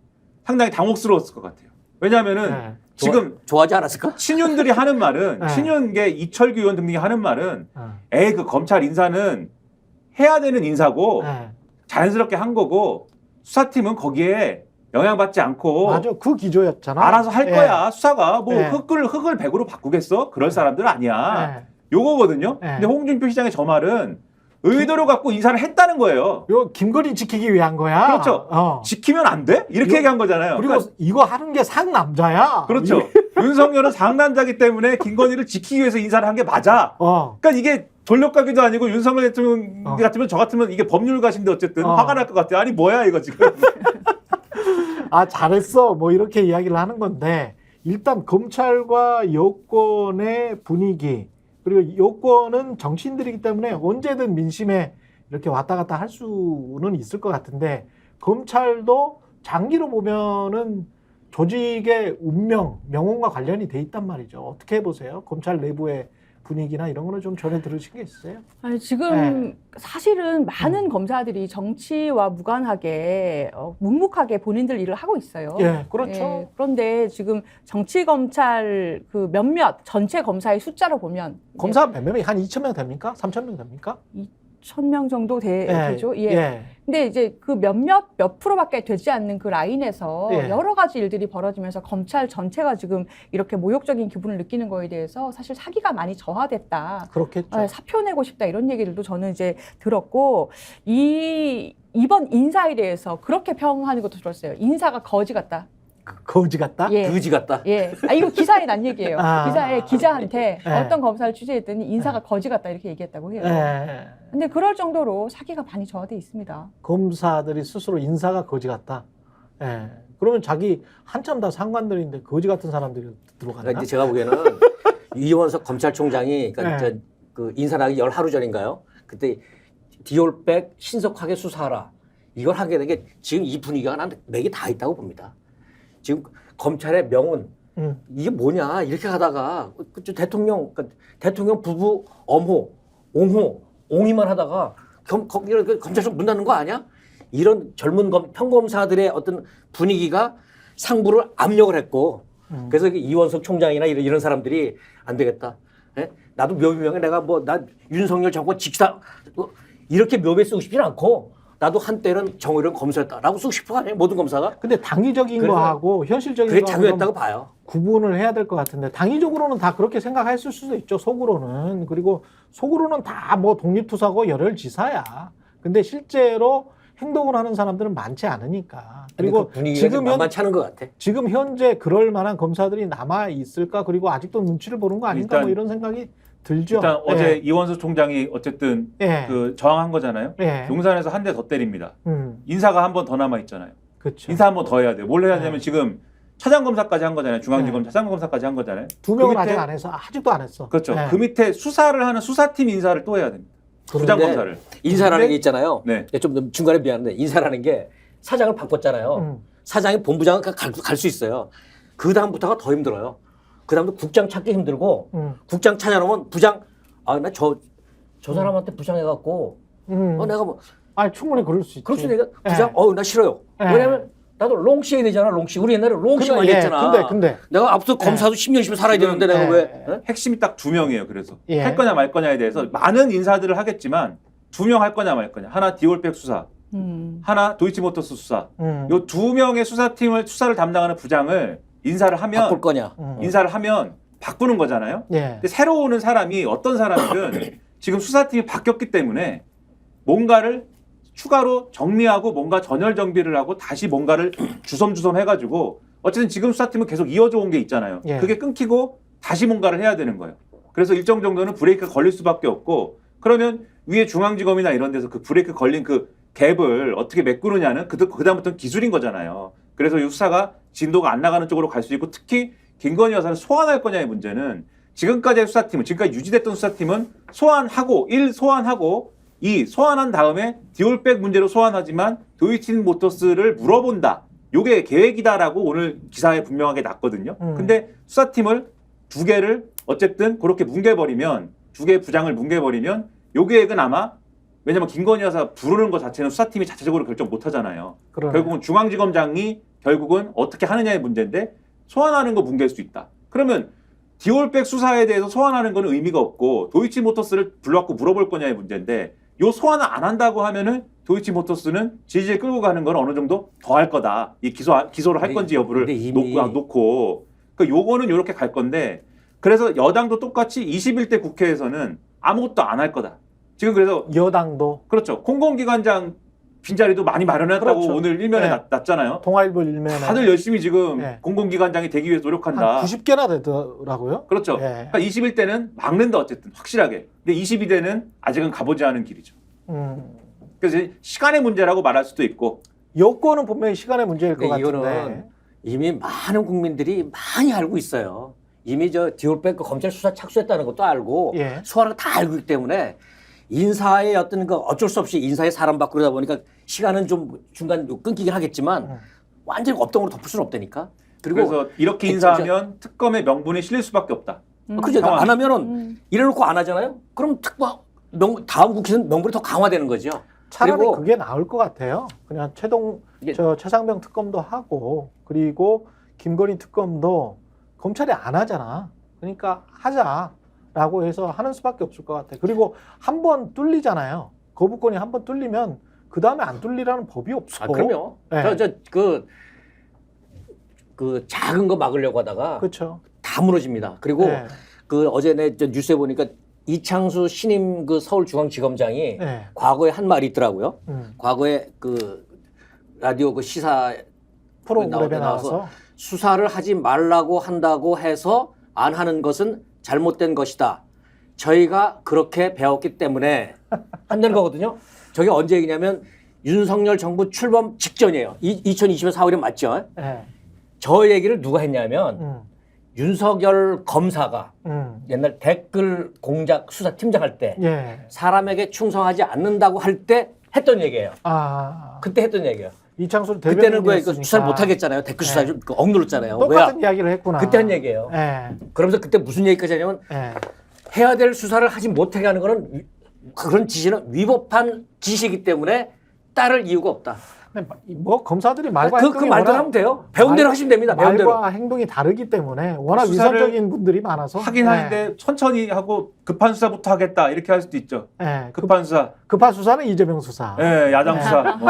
상당히 당혹스러웠을 것 같아요. 왜냐하면은 네. 지금 좋아하지 않았을까? 친윤들이 하는 말은 네. 친윤계 이철규 의원 등등이 하는 말은 어. 그 검찰 인사는 해야 되는 인사고 네. 자연스럽게 한 거고 수사팀은 거기에 영향받지 않고 맞아, 그 기조였잖아. 알아서 할 예. 거야. 수사가 뭐 예. 흙을 백으로 바꾸겠어? 그럴 사람들 아니야. 예. 요거거든요. 예. 근데 홍준표 시장의 저 말은 의도로 갖고 인사를 했다는 거예요. 요 김건희 지키기 위한 거야. 그렇죠. 어. 지키면 안 돼? 이렇게 이거- 얘기한 거잖아요. 그리고 그러니까 이거 하는 게 상남자야. 그렇죠. 윤석열은 상남자기 때문에 김건희를 지키기 위해서 인사를 한 게 맞아. 그러니까 이게 돌려가기도 아니고 윤석열 대통령 어. 같으면 저 같으면 이게 법률가신데 어쨌든 어. 화가 날 것 같아요. 아니 뭐야 이거 지금. 아 잘했어 뭐 이렇게 이야기를 하는 건데 일단 검찰과 여권의 분위기 그리고 여권은 정치인들이기 때문에 언제든 민심에 이렇게 왔다 갔다 할 수는 있을 것 같은데 검찰도 장기로 보면은 조직의 운명, 명운과 관련이 돼 있단 말이죠. 어떻게 보세요? 검찰 내부의 분위기나 이런 거는 좀 전해 들으신 게 있어요? 아니, 지금 사실은 많은 검사들이 정치와 무관하게 묵묵하게 본인들 일을 하고 있어요. 예, 그렇죠. 예, 그런데 지금 정치 검찰 그 몇몇 전체 검사의 숫자로 보면 검사 몇 명이 한 2,000명 됩니까? 3,000명 됩니까? 1,000명 정도 되죠. 예. 예. 근데 이제 그 몇 프로밖에 되지 않는 그 라인에서 예. 여러 가지 일들이 벌어지면서 검찰 전체가 지금 이렇게 모욕적인 기분을 느끼는 거에 대해서 사실 사기가 많이 저하됐다. 그렇겠죠. 사표 내고 싶다 이런 얘기들도 저는 이제 들었고 이번 인사에 대해서 그렇게 평하는 것도 들었어요. 인사가 거지 같다. 거지 같다? 예. 그지 같다. 예. 이거 기사에 난 얘기예요. 아. 기사에 기자한테 예. 어떤 검사를 취재했더니 인사가 거지 같다 이렇게 얘기했다고 해요. 예. 근데 그럴 정도로 사기가 많이 저하돼 있습니다. 검사들이 스스로 인사가 거지 같다. 예. 그러면 자기 한참 다 상관들인데 거지 같은 사람들이 들어간다. 그러니까 이제 제가 보기에는 이원석 검찰총장이 그러니까 네. 그 인사나기 열 하루 전인가요? 그때 디올백 신속하게 수사하라. 이걸 하게 된 게 지금 이 분위기가 난 맥이 다 있다고 봅니다. 지금 검찰의 명운 이게 뭐냐 이렇게 가다가 대통령 부부 엄호, 옹호, 옹이만 하다가 검찰청 문 닫는 거 아니야? 이런 젊은 평검사들의 어떤 분위기가 상부를 압력을 했고 그래서 이원석 총장이나 이런 사람들이 안 되겠다. 예? 나도 묘비명에 내가 나 윤석열 정권 지키다 이렇게 묘비에 쓰고 싶지는 않고 나도 한때는 정의로운 검사였다라고 쓰고 싶은 거 아니에요? 모든 검사가? 근데 당위적인 그래서 거하고 현실적인 그게 거하고 자유였다고 봐요. 구분을 해야 될 것 같은데 당위적으로는 다 그렇게 생각했을 수도 있죠. 속으로는. 그리고 속으로는 다 뭐 독립투사고 열혈지사야. 근데 실제로 행동을 하는 사람들은 많지 않으니까. 그리고 그 분위기가 지금 만만치 않은 것 같아. 지금 현재 그럴 만한 검사들이 남아 있을까? 그리고 아직도 눈치를 보는 거 아닌가? 일단- 뭐 이런 생각이 들죠. 일단 예. 어제 이원석 총장이 어쨌든 예. 그 저항한 거잖아요. 예. 용산에서 한 대 더 때립니다. 음. 인사가 한 번 더 남아 있잖아요. 그렇죠. 인사 한 번 더 해야 돼요. 뭘 해야 되냐면 네. 지금 차장검사까지 한 거잖아요. 중앙지검 네. 차장검사까지 한 거잖아요. 두 명은 그 밑에- 아직 안 해서 아직도 안 했어. 그렇죠. 예. 그 밑에 수사를 하는 수사팀 인사를 또 해야 됩니다. 그런데 부장검사를. 인사라는 근데- 게 있잖아요. 네. 좀 중간에 미안한데 인사라는 게 사장을 바꿨잖아요. 사장이 본부장은 갈 수 있어요. 그 다음부터가 더 힘들어요. 그 다음부터 국장 찾기 힘들고 국장 찾아놓으면 부장 아, 나 저 사람한테 부장해갖고 내가 뭐 아, 충분히 그럴 수 있지. 그렇지 내가 부장 예. 나 싫어요. 예. 왜냐면 나도 롱시 해야 되잖아. 롱시 우리 옛날에 롱시 많이 예, 했잖아. 근데 내가 앞서 검사도 10년 씩 살아야 되는데 내가 예. 왜? 예? 핵심이 딱 두 명이에요. 그래서 예. 할 거냐 말 거냐에 대해서 많은 인사들을 하겠지만 2명 할 거냐 말 거냐. 하나 디올백 수사, 하나 도이치모터스 수사. 요 2명의 수사를 담당하는 부장을 인사를 하면 바꿀 거냐? 인사를 하면 바꾸는 거잖아요. 예. 근데 새로 오는 사람이 어떤 사람이든 지금 수사팀이 바뀌었기 때문에 뭔가를 추가로 정리하고 뭔가 전열 정비를 하고 다시 뭔가를 주섬주섬 해가지고 어쨌든 지금 수사팀은 계속 이어져 온 게 있잖아요. 예. 그게 끊기고 다시 뭔가를 해야 되는 거예요. 그래서 일정 정도는 브레이크가 걸릴 수밖에 없고 그러면 위에 중앙지검이나 이런 데서 그 브레이크 걸린 그 갭을 어떻게 메꾸느냐는 그다음부터는 기술인 거잖아요. 그래서 이 수사가 진도가 안 나가는 쪽으로 갈 수 있고 특히 김건희 여사를 소환할 거냐의 문제는 지금까지의 수사팀은 지금까지 유지됐던 수사팀은 소환하고 1. 소환하고 2. 소환한 다음에 디올백 문제로 소환하지만 도이치모터스를 물어본다. 요게 계획이다라고 오늘 기사에 분명하게 났거든요. 근데 수사팀을 2개를 어쨌든 그렇게 뭉개버리면 2개의 부장을 뭉개버리면 요 계획은 아마 왜냐면 김건희 여사 부르는 것 자체는 수사팀이 자체적으로 결정 못 하잖아요. 그러네. 결국은 중앙지검장이 결국은 어떻게 하느냐의 문제인데 소환하는 거 뭉갤 수 있다. 그러면 디올백 수사에 대해서 소환하는 거는 의미가 없고 도이치모터스를 불러갖고 물어볼 거냐의 문제인데 요 소환을 안 한다고 하면은 도이치모터스는 질질 끌고 가는 건 어느 정도 더 할 거다. 이 기소를 할 건지 여부를 근데 이미 놓고 그러니까 요거는 요렇게 갈 건데 그래서 여당도 똑같이 21대 국회에서는 아무것도 안 할 거다. 지금 그래서 여당도 그렇죠. 공공기관장 빈자리도 많이 마련했다고 그렇죠. 오늘 일면에 네. 났잖아요. 동아일보 일면에 다들 열심히 지금 네. 공공기관장이 되기 위해서 노력한다. 한 90개나 되더라고요. 그렇죠. 예. 그러니까 21대는 막는다 어쨌든 확실하게. 근데 22대는 아직은 가보지 않은 길이죠. 그래서 시간의 문제라고 말할 수도 있고. 여권은 분명히 시간의 문제일 것 근데 같은데. 이거는 이미 많은 국민들이 많이 알고 있어요. 이미 저 디올백 검찰 수사 착수했다는 것도 알고 예. 소환을 다 알고 있기 때문에 인사의 어떤 그 어쩔 수 없이 인사의 사람 바꾸다 보니까 시간은 좀 중간 끊기긴 하겠지만 완전히 업동으로 덮을 수는 없다니까. 그리고 그래서 이렇게 인사하면 특검의 명분이 실릴 수밖에 없다. 그죠? 상황. 안 하면은 이래놓고 안 하잖아요. 그럼 특검 다음 국회는 명분이 더 강화되는 거죠. 차라리 그리고 그게 나을 것 같아요. 그냥 이게- 최상병 특검도 하고 그리고 김건희 특검도 검찰이 안 하잖아. 그러니까 하자라고 해서 하는 수밖에 없을 것 같아. 그리고 한 번 뚫리잖아요. 거부권이 한 번 뚫리면 그 다음에 안 뚫리라는 법이 없어. 그럼요. 네. 그 작은 거 막으려고 하다가 그렇죠. 다 무너집니다. 그리고 네. 그 어제 내 뉴스에 보니까 이창수 신임 그 서울중앙지검장이 네. 과거에 한 말이 있더라고요. 음. 과거에 그 라디오 그 시사 프로그램에 나와서 나와서 수사를 하지 말라고 한다고 해서 안 하는 것은 잘못된 것이다. 저희가 그렇게 배웠기 때문에 한다는 거거든요. 저게 언제 얘기냐면 윤석열 정부 출범 직전이에요. 2020년 4월에 맞죠? 네. 저 얘기를 누가 했냐면 윤석열 검사가 옛날 댓글 공작 수사팀장 할 때 예. 사람에게 충성하지 않는다고 할 때 했던 얘기예요. 아 그때 했던 얘기예요. 이창수 그때는 왜 대변인이었으니까 수사를 못 하겠잖아요. 댓글 수사 네. 그 억눌렀잖아요. 똑같은 왜야? 이야기를 했구나. 그때 한 얘기예요. 예. 그러면서 그때 무슨 얘기까지 하냐면 예. 해야 될 수사를 하지 못하게 하는 거는 그런 지시는 위법한 지시이기 때문에 따를 이유가 없다. 근데 뭐 검사들이 말과 그 행동이 말대로 워낙 하면 돼요. 배운 대로 하시면 됩니다. 배운 대로. 말과 행동이 다르기 때문에 워낙 수사를 위선적인 분들이 많아서 하긴 네. 하는데 천천히 하고 급한 수사부터 하겠다 이렇게 할 수도 있죠. 네. 급한 수사, 급한 수사는 이재명 수사. 예, 야당 네. 수사 뭐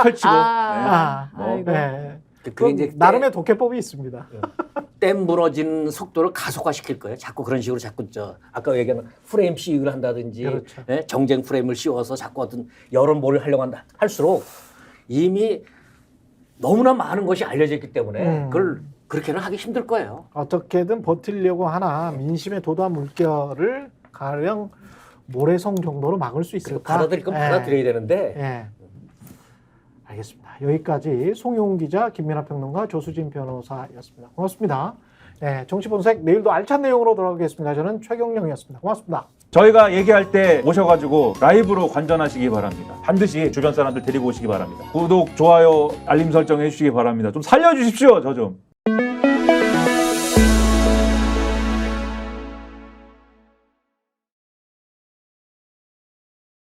펼치고. 아, 뭐. 네. 그게 이제 나름의 독해법이 있습니다. 댐 무너지는 속도를 가속화시킬 거예요. 자꾸 그런 식으로 자꾸 아까 얘기한 프레임 씌우기를 한다든지 그렇죠. 예? 정쟁 프레임을 씌워서 자꾸 어떤 여론몰이를 하려고 한다 할수록 이미 너무나 많은 것이 알려져 있기 때문에 그걸 그렇게는 하기 힘들 거예요. 어떻게든 버틸려고 하나 민심의 도도한 물결을 가령 모래성 정도로 막을 수 있을까? 받아들일 건 받아들여야 되는데 예. 알겠습니다. 여기까지 송영훈 기자, 김민하 평론가, 조수진 변호사였습니다. 고맙습니다. 네, 정치본색 내일도 알찬 내용으로 돌아오겠습니다. 저는 최경영이었습니다. 고맙습니다. 저희가 얘기할 때 오셔가지고 라이브로 관전하시기 바랍니다. 반드시 주변 사람들 데리고 오시기 바랍니다. 구독, 좋아요, 알림 설정 해주시기 바랍니다. 좀 살려주십시오, 저 좀.